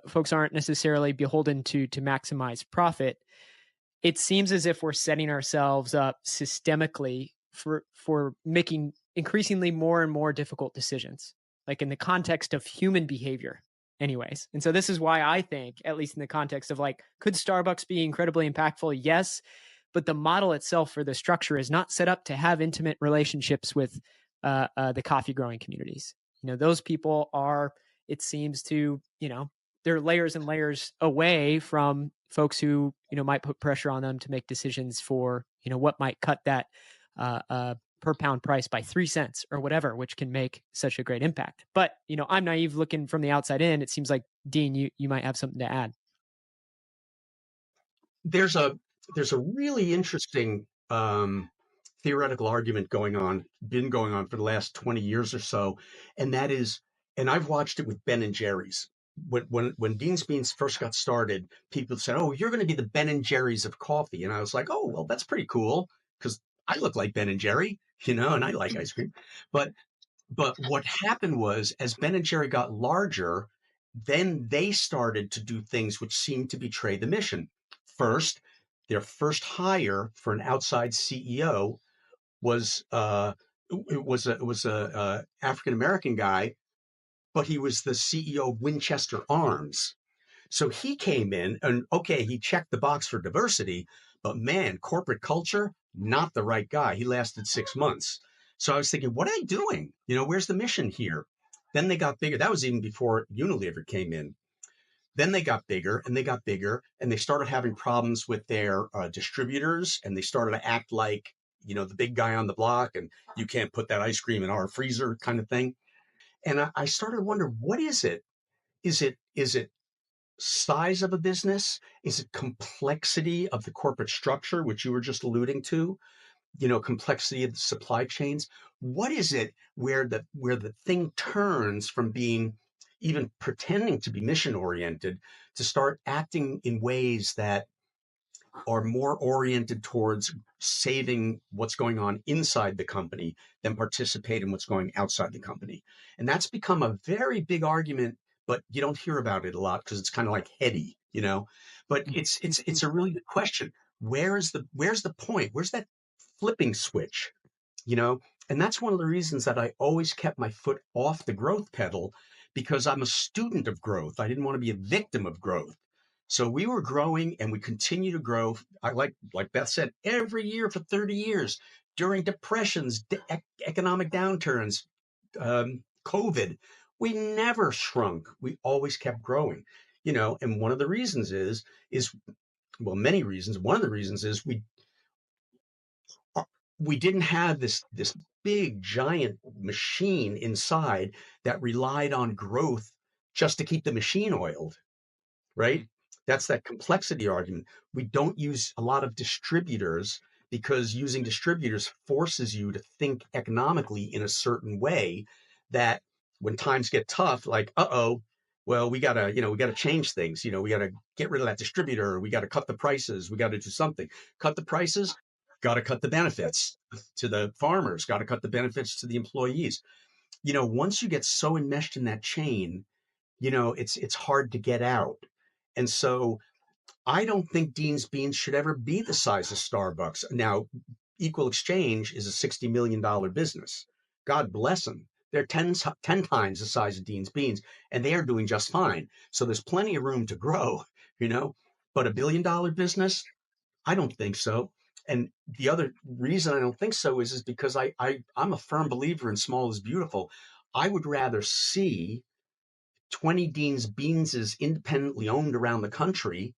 S2: folks aren't necessarily beholden to maximize profit. It seems as if we're setting ourselves up systemically for making increasingly more and more difficult decisions, like in the context of human behavior anyways. And so this is why I think, at least in the context of like, could Starbucks be incredibly impactful? Yes. But the model itself for the structure is not set up to have intimate relationships with the coffee growing communities. Those people are, it seems to, they're layers and layers away from folks who, might put pressure on them to make decisions for, what might cut that per pound price by 3 cents or whatever, which can make such a great impact. But, I'm naive looking from the outside in. It seems like, Dean, you might have something to add.
S1: There's a really interesting theoretical argument been going on for the last 20 years or so, and that is, and I've watched it with Ben and Jerry's. When Dean's Beans first got started, people said, "Oh, you're going to be the Ben and Jerry's of coffee," and I was like, "Oh, well, that's pretty cool because I look like Ben and Jerry, and I like ice cream." But what happened was, as Ben and Jerry got larger, then they started to do things which seemed to betray the mission. First, their first hire for an outside CEO was a African American guy, but he was the CEO of Winchester Arms. So he came in and, okay, he checked the box for diversity, but man, corporate culture, not the right guy. He lasted 6 months. So I was thinking, what are they doing? Where's the mission here? Then they got bigger. That was even before Unilever came in. Then they got bigger and they got bigger, and they started having problems with their distributors, and they started to act like, the big guy on the block, and you can't put that ice cream in our freezer kind of thing. And I started to wonder, what is it? Is it size of a business? Is it complexity of the corporate structure, which you were just alluding to? Complexity of the supply chains. What is it where the thing turns from being even pretending to be mission oriented to start acting in ways that are more oriented towards saving what's going on inside the company than participate in what's going outside the company? And that's become a very big argument, but you don't hear about it a lot because it's kind of like heady, but it's a really good question. Where's the point? Where's that flipping switch? And that's one of the reasons that I always kept my foot off the growth pedal, because I'm a student of growth. I didn't want to be a victim of growth. So we were growing and we continue to grow. I like Beth said, every year for 30 years, during depressions, economic downturns, COVID, We never shrunk. We always kept growing, you know, and one of the reasons is, well, many reasons. One of the reasons is we didn't have this big giant machine inside that relied on growth just to keep the machine oiled, right? That's that complexity argument. We don't use a lot of distributors because using distributors forces you to think economically in a certain way that when times get tough, like, well, we gotta change things. You know, we gotta get rid of that distributor. We gotta cut the prices. We gotta do something. Cut the prices, gotta cut the benefits to the farmers, gotta cut the benefits to the employees. You know, once you get so enmeshed in that chain, you know, it's hard to get out. And so I don't think Dean's Beans should ever be the size of Starbucks. Now, Equal Exchange is a $60 million business. God bless them. They're 10 times the size of Dean's Beans, and they are doing just fine. So there's plenty of room to grow, you know. But a $1 billion business, I don't think so. And the other reason I don't think so is because I'm a firm believer in small is beautiful. I would rather see 20 Dean's Beanses independently owned around the country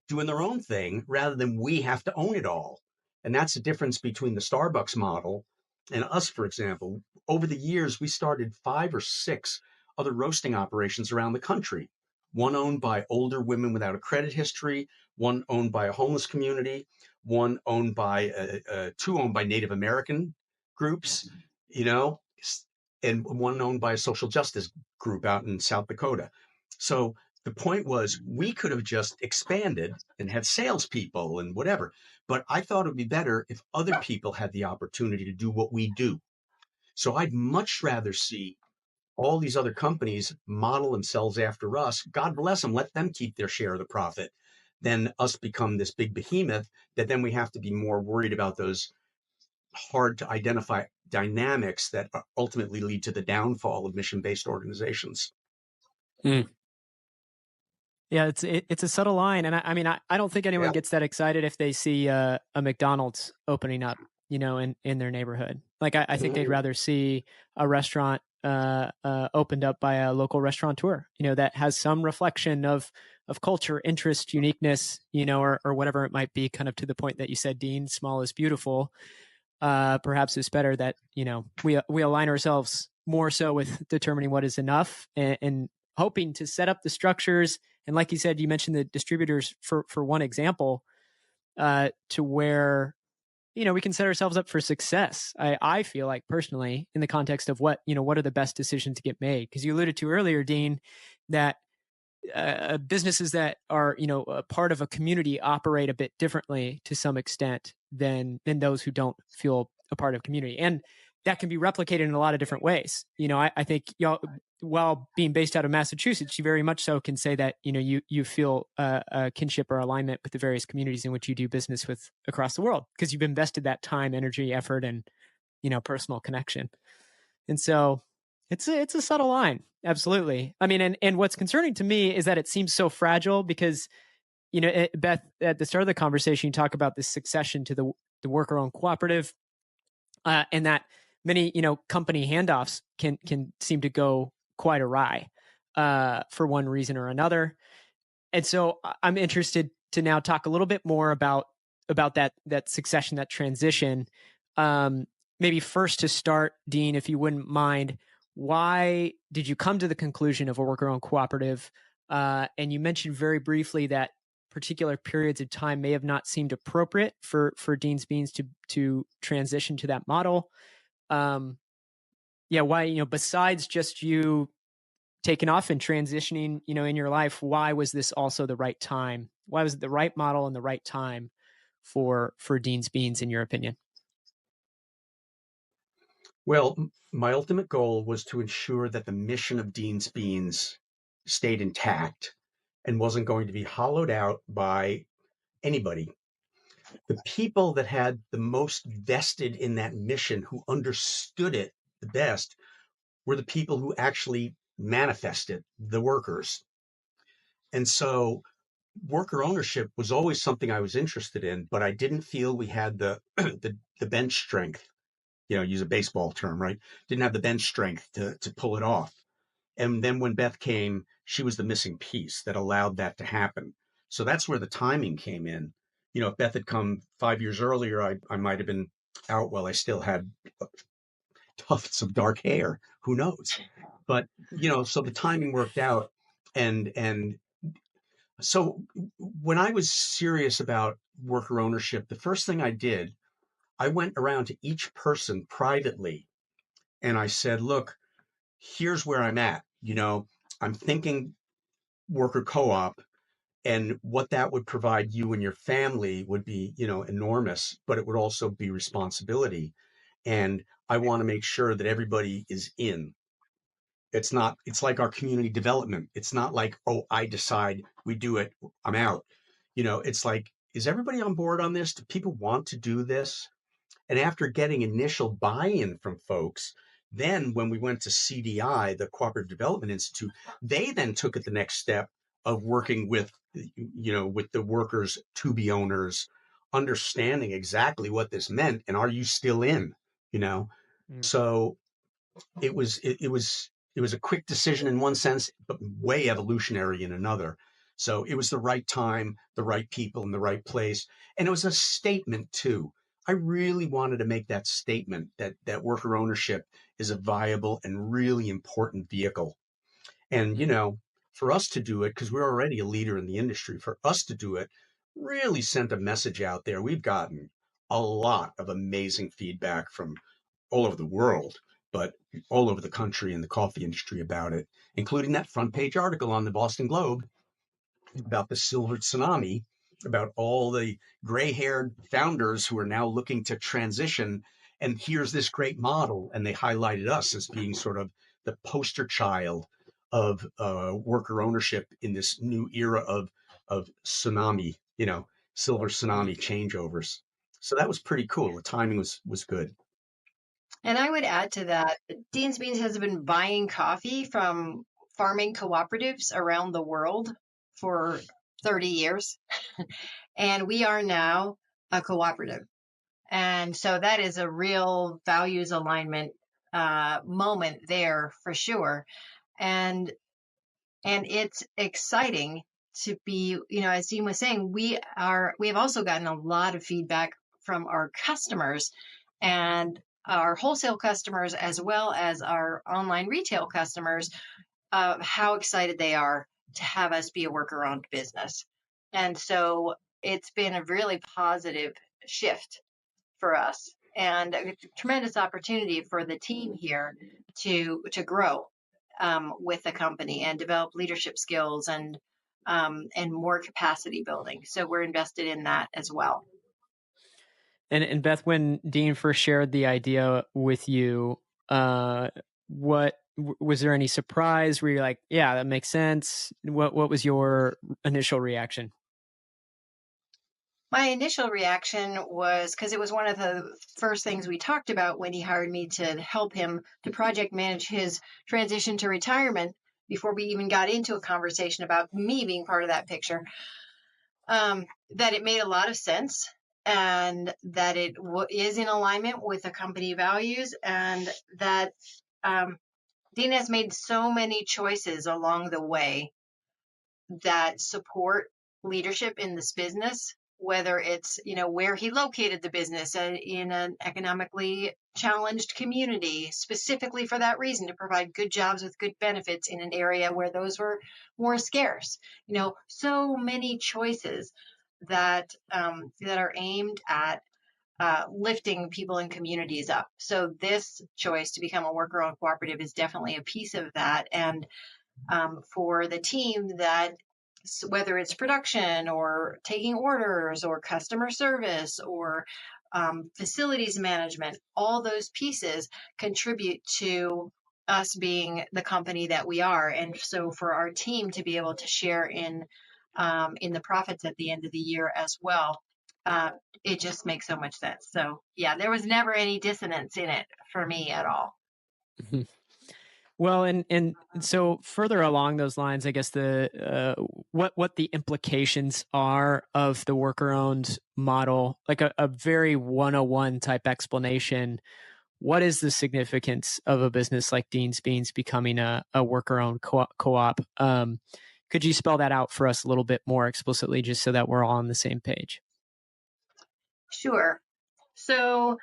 S1: doing their own thing rather than we have to own it all. And that's the difference between the Starbucks model and us, for example. Over the years, we started 5 or 6 other roasting operations around the country. One owned by older women without a credit history, one owned by a homeless community, one owned by 2 owned by Native American groups, you know, and one owned by a social justice group out in South Dakota. So the point was we could have just expanded and had salespeople and whatever. But I thought it would be better if other people had the opportunity to do what we do. So I'd much rather see all these other companies model themselves after us. God bless them. Let them keep their share of the profit than us become this big behemoth that then we have to be more worried about those hard to identify dynamics that ultimately lead to the downfall of mission-based organizations.
S2: Mm. Yeah, it's a subtle line, and I mean I don't think anyone
S1: Yeah.
S2: gets that excited if they see a McDonald's opening up, you know, in their neighborhood. Like I think they'd rather see a restaurant opened up by a local restaurateur, you know, that has some reflection of culture, interest, uniqueness, you know, or whatever it might be. Kind of to the point that you said, Dean, small is beautiful. Perhaps it's better that, you know, we align ourselves more so with determining what is enough and hoping to set up the structures. And like you said, you mentioned the distributors for one example, to where, you know, we can set ourselves up for success. I feel like personally, in the context of what are the best decisions to get made? Because you alluded to earlier, Dean, that businesses that are, you know, a part of a community operate a bit differently to some extent than those who don't feel a part of community. And that can be replicated in a lot of different ways. You know, I think y'all, while being based out of Massachusetts, you very much so can say that, you know, you feel a kinship or alignment with the various communities in which you do business with across the world, because you've invested that time, energy, effort, and, you know, personal connection. And so it's a subtle line. Absolutely. I mean, and what's concerning to me is that it seems so fragile because, you know, Beth, at the start of the conversation, you talk about this succession to the worker-owned cooperative, and that many, you know, company handoffs can seem to go quite awry for one reason or another. And so I'm interested to now talk a little bit more about that succession, that transition. Maybe first to start, Dean, if you wouldn't mind, why did you come to the conclusion of a worker-owned cooperative? And you mentioned very briefly that particular periods of time may have not seemed appropriate for Dean's Beans to transition to that model. Yeah, why, you know, besides just you taking off and transitioning, you know, in your life, why was this also the right time? Why was it the right model and the right time for Dean's Beans, in your opinion?
S1: Well, my ultimate goal was to ensure that the mission of Dean's Beans stayed intact and wasn't going to be hollowed out by anybody. The people that had the most vested in that mission, who understood it the best, were the people who actually manifested, the workers. And so worker ownership was always something I was interested in, but I didn't feel we had the the bench strength, you know, use a baseball term, right? Didn't have the bench strength to pull it off. And then when Beth came, she was the missing piece that allowed that to happen. So that's where the timing came in. If Beth had come 5 years earlier, I might have been out while I still had tufts of dark hair. Who knows? But, so the timing worked out. And so when I was serious about worker ownership, the first thing I did, I went around to each person privately and I said, look, here's where I'm at. I'm thinking worker co-op, and what that would provide you and your family would be, enormous, but it would also be responsibility. And I want to make sure that everybody is in. It's like our community development. It's not like, oh, I decide, we do it, I'm out. It's like, is everybody on board on this? Do people want to do this? And after getting initial buy-in from folks, then when we went to CDI, the Cooperative Development Institute, they then took it the next step of working with, with the workers to be owners, understanding exactly what this meant. And are you still in, So it was a quick decision in one sense, but way evolutionary in another. So it was the right time, the right people in the right place. And it was a statement too. I really wanted to make that statement that worker ownership is a viable and really important vehicle. And, for us to do it, because we're already a leader in the industry, for us to do it really sent a message out there. We've gotten a lot of amazing feedback from all over the world, but all over the country in the coffee industry about it, including that front page article on the Boston Globe about the silver tsunami, about all the gray-haired founders who are now looking to transition. And here's this great model. And they highlighted us as being sort of the poster child of worker ownership in this new era of tsunami, silver tsunami changeovers. So that was pretty cool. The timing was good.
S3: And I would add to that, Dean's Beans has been buying coffee from farming cooperatives around the world for 30 years. And we are now a cooperative. And so that is a real values alignment moment there for sure. And it's exciting to be, as Dean was saying, we have also gotten a lot of feedback from our customers and our wholesale customers, as well as our online retail customers, of how excited they are to have us be a worker-owned business. And so it's been a really positive shift for us and a tremendous opportunity for the team here to grow with the company and develop leadership skills and more capacity building. So we're invested in that as well.
S2: And Beth, when Dean first shared the idea with you, what was there any surprise? Were you like, yeah, that makes sense? What was your initial reaction?
S3: My initial reaction was, because it was one of the first things we talked about when he hired me to help him to project manage his transition to retirement before we even got into a conversation about me being part of that picture, that it made a lot of sense and that it is in alignment with the company values, and that Dean has made so many choices along the way that support leadership in this business, whether it's, where he located the business in an economically challenged community, specifically for that reason, to provide good jobs with good benefits in an area where those were more scarce. So many choices that are aimed at lifting people and communities up. So this choice to become a worker-owned cooperative is definitely a piece of that. And for the team, that whether it's production or taking orders or customer service or facilities management, all those pieces contribute to us being the company that we are. And so for our team to be able to share in the profits at the end of the year as well, it just makes so much sense. So yeah, there was never any dissonance in it for me at all.
S2: Well, and so further along those lines, I guess the what the implications are of the worker-owned model, like a very 101 type explanation. what is the significance of a business like Dean's Beans becoming a worker-owned co-op? Could you spell that out for us a little bit more explicitly, just so that we're all on the same page?
S3: Sure. So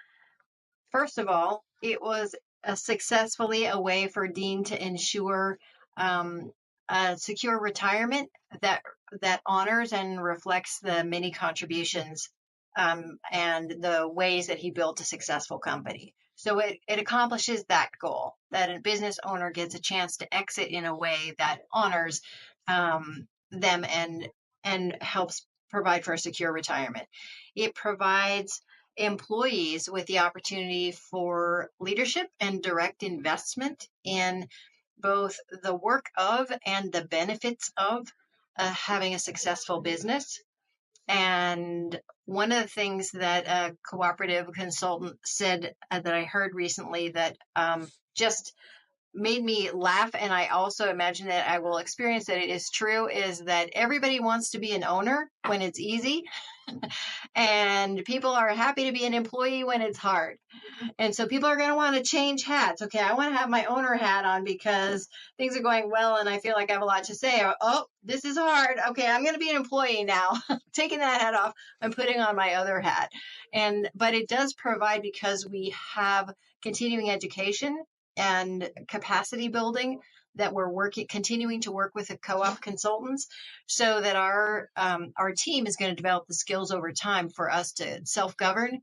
S3: first of all, it was successfully a way for Dean to ensure a secure retirement that honors and reflects the many contributions and the ways that he built a successful company. So it accomplishes that goal, that a business owner gets a chance to exit in a way that honors them and helps provide for a secure retirement. It provides employees with the opportunity for leadership and direct investment in both the work of and the benefits of having a successful business. And one of the things that a cooperative consultant said that I heard recently that just made me laugh, and I also imagine that I will experience that it is true, is that everybody wants to be an owner when it's easy. And people are happy to be an employee when it's hard. And so people are going to want to change hats. Okay, I want to have my owner hat on because things are going well and I feel like I have a lot to say. Oh, this is hard. Okay, I'm going to be an employee now. Taking that hat off, I'm putting on my other hat. But it does provide, because we have continuing education and capacity building, that we're continuing to work with the co-op consultants, so that our team is going to develop the skills over time for us to self-govern.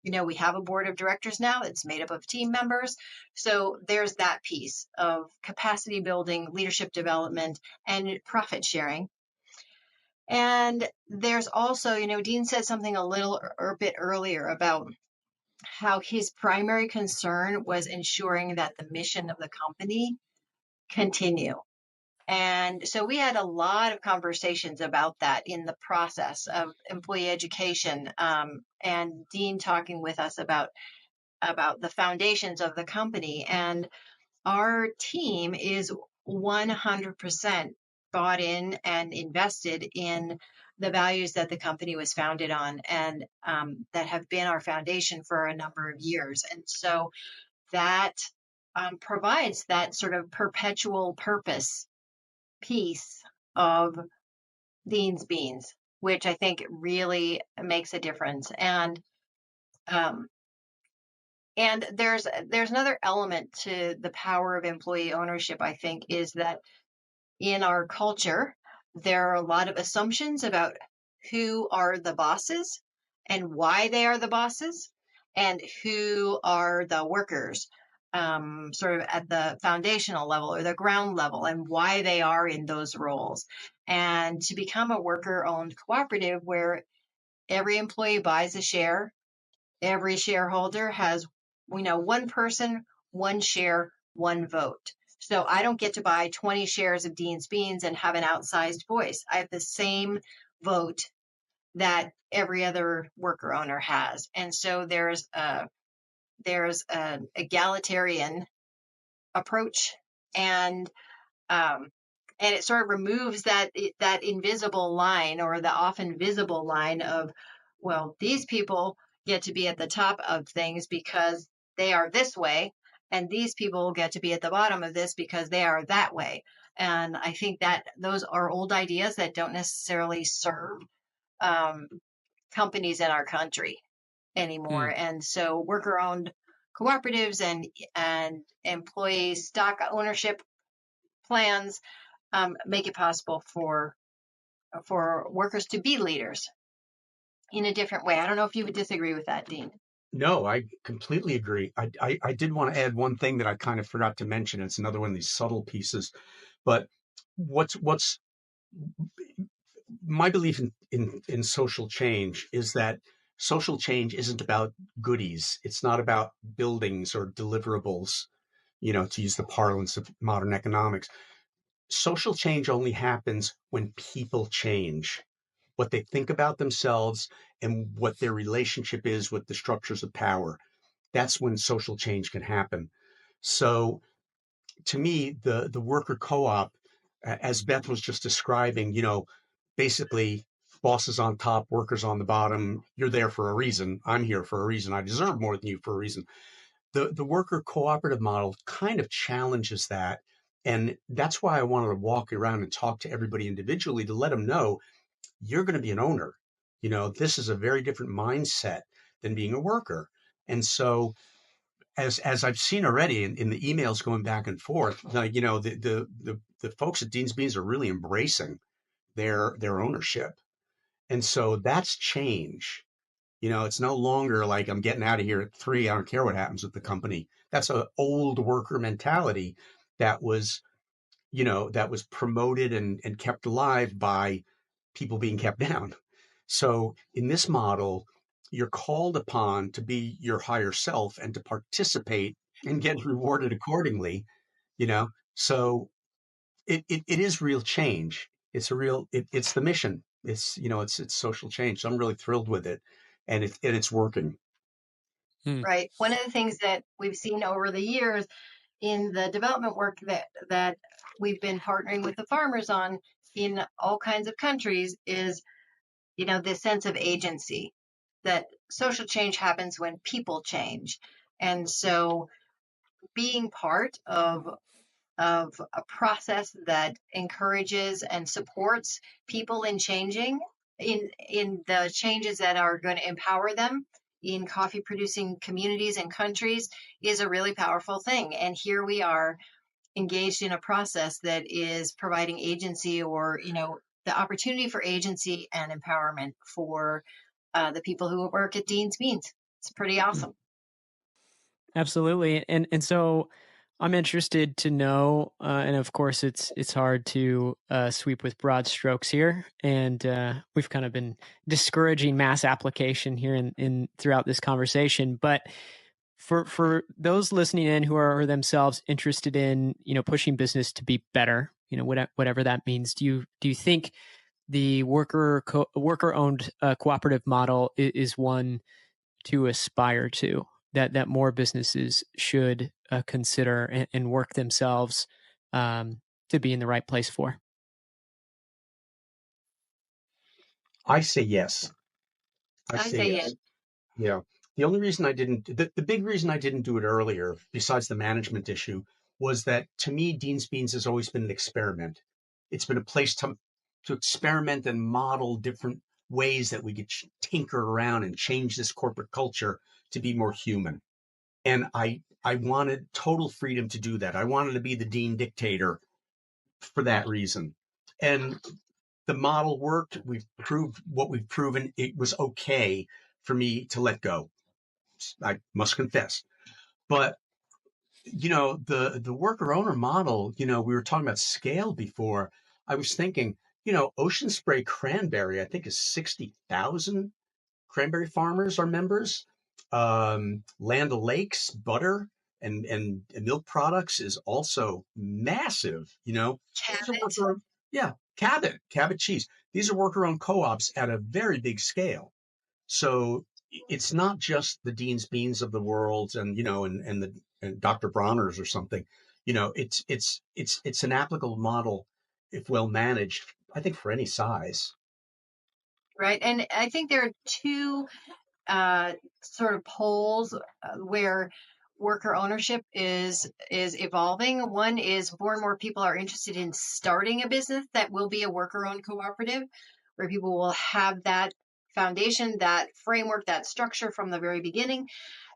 S3: We have a board of directors now that's made up of team members. So there's that piece of capacity building, leadership development, and profit sharing. And there's also, Dean said something a bit earlier about how his primary concern was ensuring that the mission of the company continue. And so we had a lot of conversations about that in the process of employee education, and Dean talking with us about the foundations of the company. And our team is 100% bought in and invested in the values that the company was founded on, and that have been our foundation for a number of years. And so that provides that sort of perpetual purpose piece of Dean's Beans, which I think really makes a difference. And there's another element to the power of employee ownership, I think, is that in our culture, there are a lot of assumptions about who are the bosses and why they are the bosses, and who are the workers, sort of at the foundational level or the ground level, and why they are in those roles. And to become a worker-owned cooperative where every employee buys a share, every shareholder has, one person, one share, one vote. So I don't get to buy 20 shares of Dean's Beans and have an outsized voice. I have the same vote that every other worker owner has. And so there's an egalitarian approach, and it sort of removes that invisible line, or the often visible line of, well, these people get to be at the top of things because they are this way, and these people get to be at the bottom of this because they are that way. And I think that those are old ideas that don't necessarily serve companies in our country anymore. And so worker-owned cooperatives and employee stock ownership plans make it possible for workers to be leaders in a different way. I don't know if you would disagree with that, Dean.
S1: No, I completely agree. I did want to add one thing that I kind of forgot to mention. It's another one of these subtle pieces, but what's my belief in social change is that social change isn't about goodies. It's not about buildings or deliverables, to use the parlance of modern economics. Social change only happens when people change what they think about themselves and what their relationship is with the structures of power. That's when social change can happen. So to me, the worker co-op, as Beth was just describing, basically bosses on top, workers on the bottom. You're there for a reason. I'm here for a reason. I deserve more than you for a reason. the worker cooperative model kind of challenges that. And that's why I wanted to walk around and talk to everybody individually to let them know you're going to be an owner. This is a very different mindset than being a worker. And so as I've seen already in the emails going back and forth, the folks at Dean's Beans are really embracing their ownership. And so that's change. It's no longer like I'm getting out of here at 3. I don't care what happens with the company. That's an old worker mentality that was, that was promoted and kept alive by people being kept down. So in this model, you're called upon to be your higher self and to participate and get rewarded accordingly, you know? So it is real change. It's the mission. It's social change. So I'm really thrilled with it, and it's working.
S3: Right. One of the things that we've seen over the years in the development work that we've been partnering with the farmers on in all kinds of countries is, this sense of agency, that social change happens when people change. And so being part of a process that encourages and supports people in changing in the changes that are going to empower them in coffee producing communities and countries is a really powerful thing. And here we are engaged in a process that is providing agency, or the opportunity for agency and empowerment for the people who work at Dean's Beans. It's pretty awesome.
S2: Absolutely. And so I'm interested to know, and of course it's hard to sweep with broad strokes here, and we've kind of been discouraging mass application here in throughout this conversation. But for those listening in who are themselves interested in pushing business to be better, whatever that means, do you think the worker owned cooperative model is one to aspire to, that more businesses should consider and work themselves to be in the right place for?
S1: I say yes. I
S3: I
S1: say
S3: say
S1: yes.
S3: yes.
S1: Yeah. The only reason the big reason I didn't do it earlier, besides the management issue, was that to me, Dean's Beans has always been an experiment. It's been a place to experiment and model different ways that we could tinker around and change this corporate culture to be more human. And I wanted total freedom to do that. I wanted to be the Dean dictator for that reason. And the model worked. We've proved what we've proven. It was okay for me to let go. I must confess. But the worker owner model, we were talking about scale before. I was thinking, Ocean Spray Cranberry, I think is 60,000 cranberry farmers are members. Land O'Lakes butter and milk products is also massive. These are
S3: Cabot.
S1: worker, yeah, Cabot cheese. These are worker-owned co-ops at a very big scale. So it's not just the Dean's Beans of the world and Dr. Bronner's or something. It's an applicable model if well managed, I think, for any size.
S3: Right. And I think there are two sort of poles where worker ownership is evolving. One is more and more people are interested in starting a business that will be a worker-owned cooperative, where people will have that foundation, that framework, that structure from the very beginning.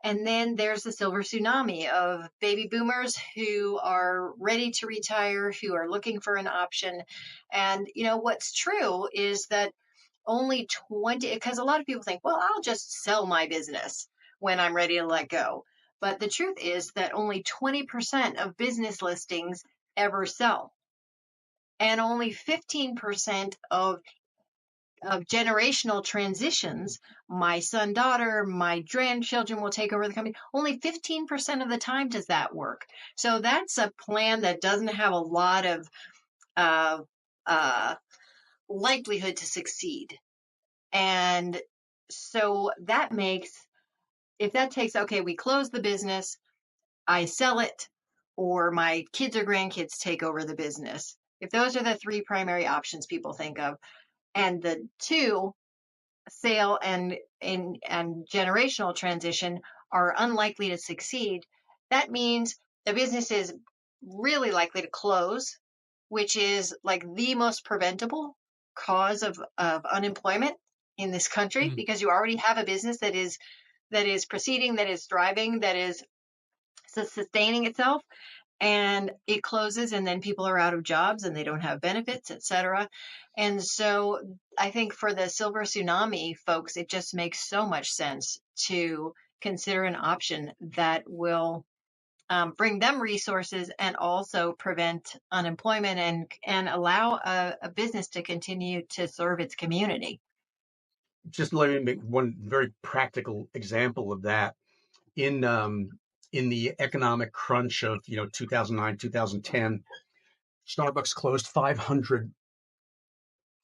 S3: And then there's the silver tsunami of baby boomers who are ready to retire, who are looking for an option. And what's true is that only 20, because a lot of people think, well, I'll just sell my business when I'm ready to let go. But the truth is that only 20% of business listings ever sell. And only 15% of generational transitions, my son, daughter, my grandchildren will take over the company. Only 15% of the time does that work. So that's a plan that doesn't have a lot of uh, likelihood to succeed. And so that makes, if that takes, okay, we close the business, I sell it, or my kids or grandkids take over the business. If those are the three primary options people think of, and the two, sale and generational transition, are unlikely to succeed, that means the business is really likely to close, which is like the most preventable cause of unemployment in this country, because you already have a business that is proceeding, that is thriving, that is sustaining itself, and it closes, and then people are out of jobs and they don't have benefits, etc. And so I think for the silver tsunami folks, it just makes so much sense to consider an option that will bring them resources and also prevent unemployment and allow a business to continue to serve its community.
S1: Just let me make one very practical example of that. In in the economic crunch of 2009, 2010, Starbucks closed 500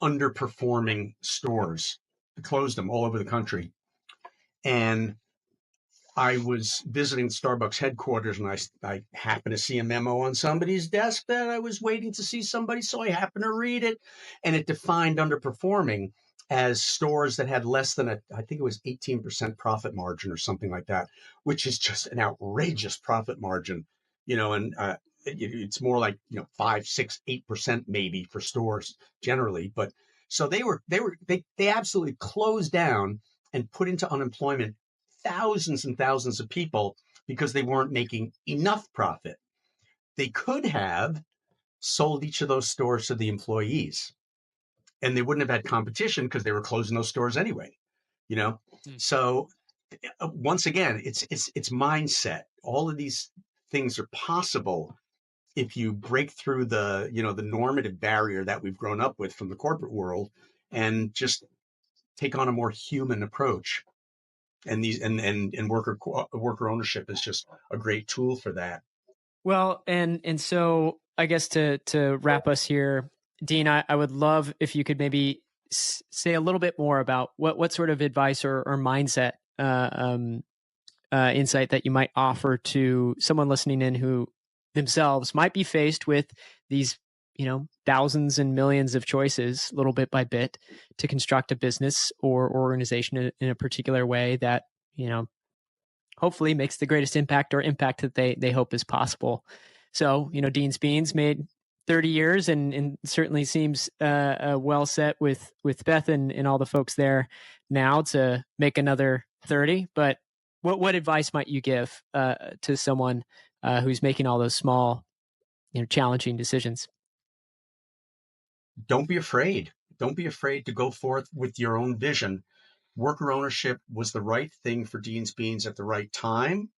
S1: underperforming stores. It closed them all over the country. And I was visiting Starbucks headquarters, and I happened to see a memo on somebody's desk that I was waiting to see somebody. So I happened to read it, and it defined underperforming as stores that had less than I think it was 18% profit margin or something like that, which is just an outrageous profit margin, and it's more like, 5, 6, 8% maybe for stores generally. But so they absolutely closed down and put into unemployment thousands and thousands of people because they weren't making enough profit. They could have sold each of those stores to the employees, and they wouldn't have had competition because they were closing those stores anyway. So once again, it's mindset. All of these things are possible if you break through the normative barrier that we've grown up with from the corporate world and just take on a more human approach. And worker ownership is just a great tool for that.
S2: Well, and so I guess to wrap us here, Dean, I would love if you could maybe say a little bit more about what sort of advice or mindset insight that you might offer to someone listening in who themselves might be faced with these, thousands and millions of choices, little bit by bit, to construct a business or organization in a particular way that, hopefully makes the greatest impact or impact that they hope is possible. So, Dean's Beans made 30 years and certainly seems well set with Beth and all the folks there now to make another 30. But what advice might you give to someone who's making all those small, challenging decisions?
S1: Don't be afraid. Don't be afraid to go forth with your own vision. Worker ownership was the right thing for Dean's Beans at the right time.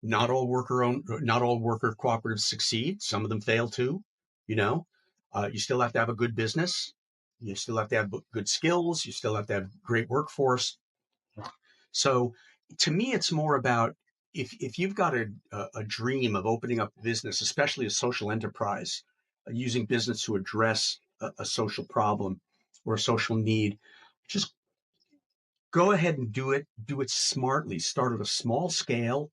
S1: Not all worker cooperatives succeed. Some of them fail too. You still have to have a good business. You still have to have good skills. You still have to have great workforce. So to me, it's more about if you've got a dream of opening up a business, especially a social enterprise, using business to address a social problem or a social need, just go ahead and do it. Do it smartly. Start at a small scale,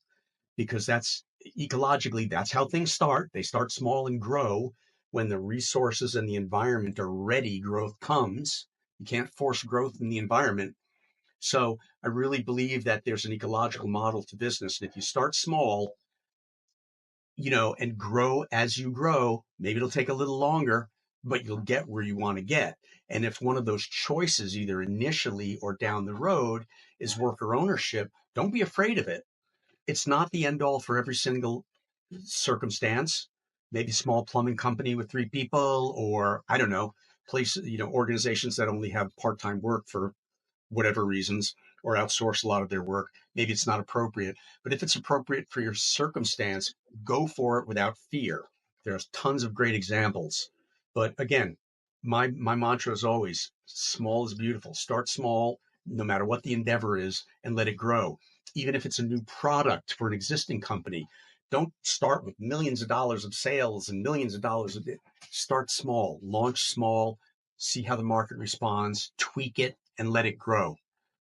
S1: because that's ecologically, that's how things start. They start small and grow. When the resources and the environment are ready, growth comes. You can't force growth in the environment. So I really believe that there's an ecological model to business. And if you start small, and grow as you grow, maybe it'll take a little longer, but you'll get where you want to get. And if one of those choices, either initially or down the road, is worker ownership, don't be afraid of it. It's not the end all for every single circumstance. Maybe a small plumbing company with 3 people, or I don't know, organizations that only have part-time work for whatever reasons, or outsource a lot of their work. Maybe it's not appropriate, but if it's appropriate for your circumstance, go for it without fear. There's tons of great examples. But again, my mantra is always small is beautiful. Start small, no matter what the endeavor is, and let it grow. Even if it's a new product for an existing company, don't start with millions of dollars of sales and millions of dollars of it. Start small, launch small, see how the market responds, tweak it, and let it grow.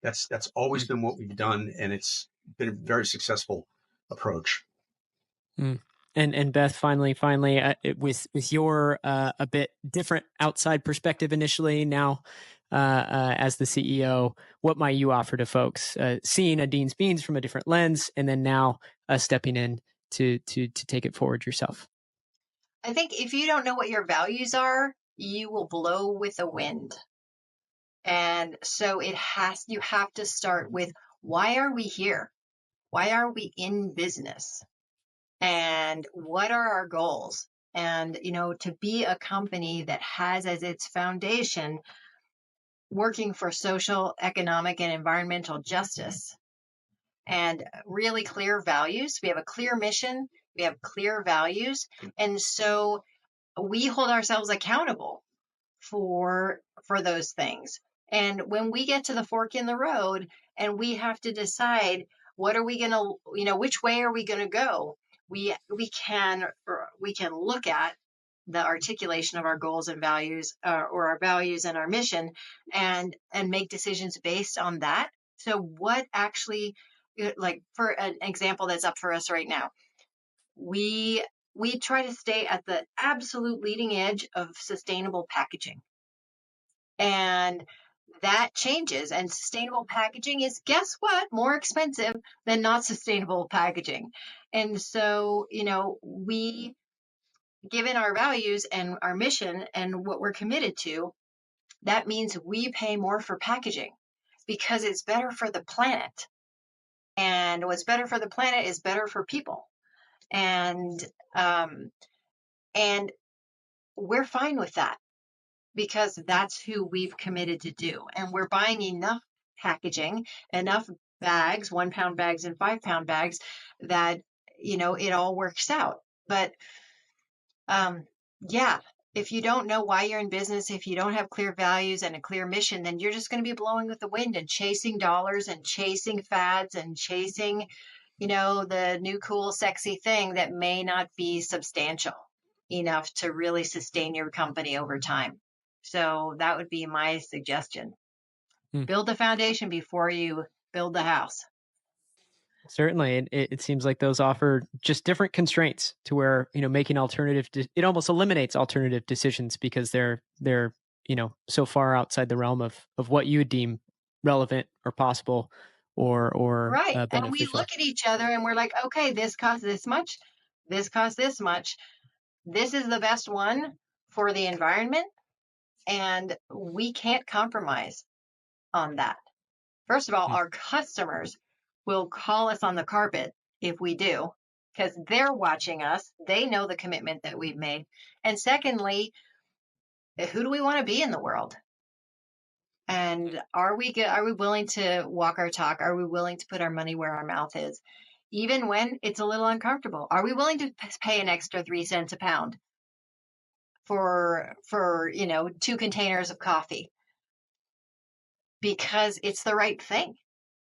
S1: That's always been what we've done, and it's been a very successful approach.
S2: Mm. And Beth, finally, with your a bit different outside perspective initially, now as the CEO, what might you offer to folks seeing a Dean's Beans from a different lens, and then now stepping in to take it forward yourself?
S3: I think if you don't know what your values are, you will blow with the wind. And so you have to start with, why are we here? Why are we in business? And what are our goals? And, to be a company that has as its foundation working for social, economic, and environmental justice, and really clear values. We have a clear mission. We have clear values. And so we hold ourselves accountable for those things. And when we get to the fork in the road and we have to decide, what are we going to, which way are we going to go? We can look at the articulation of our goals and values, or our values and our mission, and make decisions based on that. So what actually, like for an example that's up for us right now, we try to stay at the absolute leading edge of sustainable packaging. And that changes. And sustainable packaging is, guess what, more expensive than not sustainable packaging. And so, we, given our values and our mission and what we're committed to, that means we pay more for packaging because it's better for the planet. And what's better for the planet is better for people. And we're fine with that, because that's who we've committed to do. And we're buying enough packaging, enough bags, 1 pound bags and 5 pound bags, that, it all works out. But if you don't know why you're in business, if you don't have clear values and a clear mission, then you're just going to be blowing with the wind and chasing dollars and chasing fads and chasing, the new cool, sexy thing that may not be substantial enough to really sustain your company over time. So that would be my suggestion. Build the foundation before you build the house.
S2: Certainly. It seems like those offer just different constraints to where, making it almost eliminates alternative decisions, because they're, so far outside the realm of what you would deem relevant or possible or
S3: right.
S2: beneficial.
S3: And we look at each other and we're like, okay, this costs this much. This costs this much. This is the best one for the environment. And we can't compromise on that. First of all, our customers will call us on the carpet if we do, because they're watching us. They know the commitment that we've made. And secondly, who do we want to be in the world? And are we willing to walk our talk? Are we willing to put our money where our mouth is, even when it's a little uncomfortable? Are we willing to pay an extra 3 cents a pound for 2 containers of coffee, because it's the right thing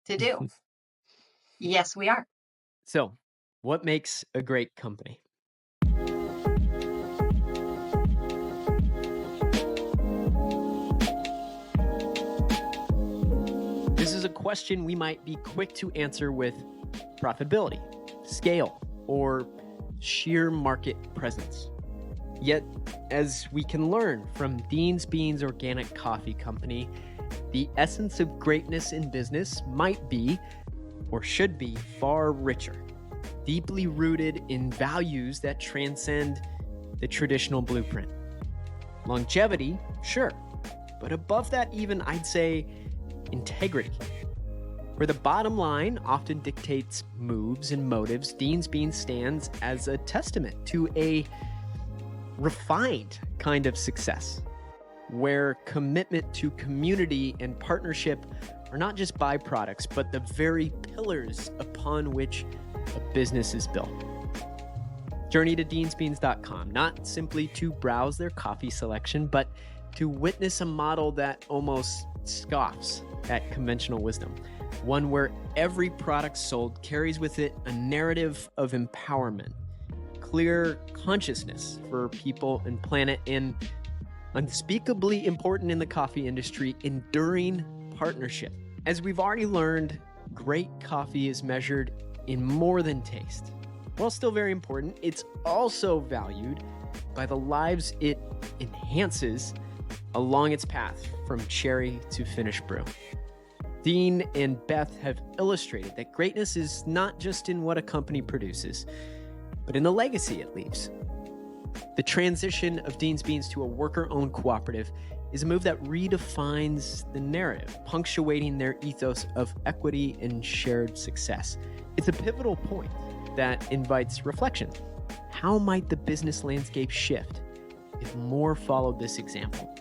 S3: to do? Yes, we are.
S2: So, what makes a great company? This is a question we might be quick to answer with profitability, scale, or sheer market presence. Yet, as we can learn from Dean's Beans Organic Coffee Company, the essence of greatness in business might be, or should be, far richer, deeply rooted in values that transcend the traditional blueprint. Longevity, sure, but above that even, I'd say integrity. Where the bottom line often dictates moves and motives, Dean's Beans stands as a testament to a refined kind of success, where commitment to community and partnership are not just byproducts, but the very pillars upon which a business is built. Journey to deansbeans.com, not simply to browse their coffee selection, but to witness a model that almost scoffs at conventional wisdom, one where every product sold carries with it a narrative of empowerment, clear consciousness for people and planet, and unspeakably important in the coffee industry, enduring partnership. As we've already learned, great coffee is measured in more than taste. While still very important, it's also valued by the lives it enhances along its path from cherry to finished brew. Dean and Beth have illustrated that greatness is not just in what a company produces, but in the legacy it leaves. The transition of Dean's Beans to a worker-owned cooperative is a move that redefines the narrative, punctuating their ethos of equity and shared success. It's a pivotal point that invites reflection. How might the business landscape shift if more followed this example?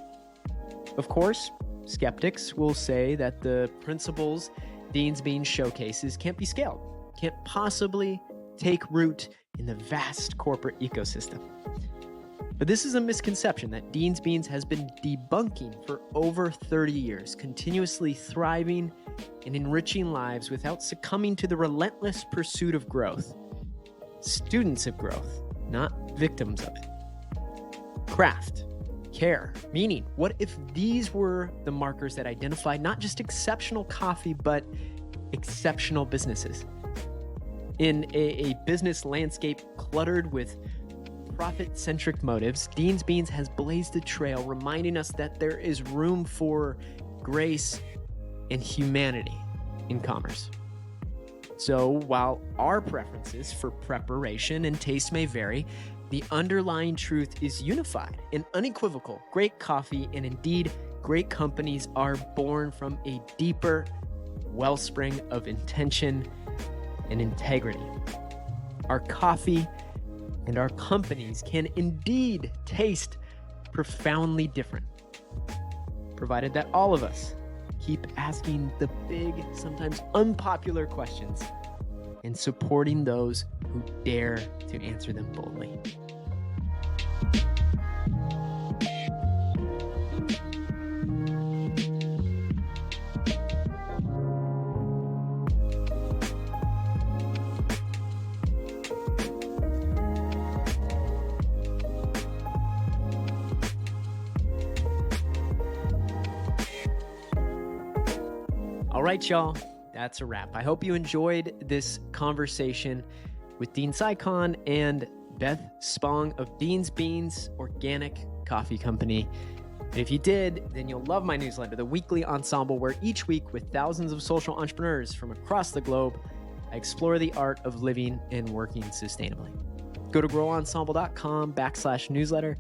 S2: Of course, skeptics will say that the principles Dean's Beans showcases can't be scaled, can't possibly take root in the vast corporate ecosystem. But this is a misconception that Dean's Beans has been debunking for over 30 years, continuously thriving and enriching lives without succumbing to the relentless pursuit of growth. Students of growth, not victims of it. Craft, care, meaning. What if these were the markers that identified not just exceptional coffee, but exceptional businesses? In a business landscape cluttered with profit-centric motives, Dean's Beans has blazed a trail reminding us that there is room for grace and humanity in commerce. So while our preferences for preparation and taste may vary, the underlying truth is unified and unequivocal. Great coffee and indeed great companies are born from a deeper wellspring of intention and integrity. Our coffee and our companies can indeed taste profoundly different, provided that all of us keep asking the big, sometimes unpopular questions and supporting those who dare to answer them boldly. All right, y'all, that's a wrap. I hope you enjoyed this conversation with Dean Cycon and Beth Spong of Dean's Beans Organic Coffee Company. And if you did, then you'll love my newsletter, The Weekly Ensemble, where each week with thousands of social entrepreneurs from across the globe, I explore the art of living and working sustainably. Go to growensemble.com/newsletter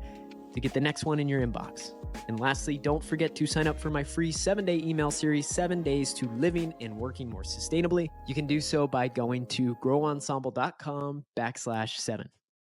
S2: to get the next one in your inbox. And lastly, don't forget to sign up for my free 7-day email series, 7 Days to Living and Working More Sustainably. You can do so by going to growensemble.com/7.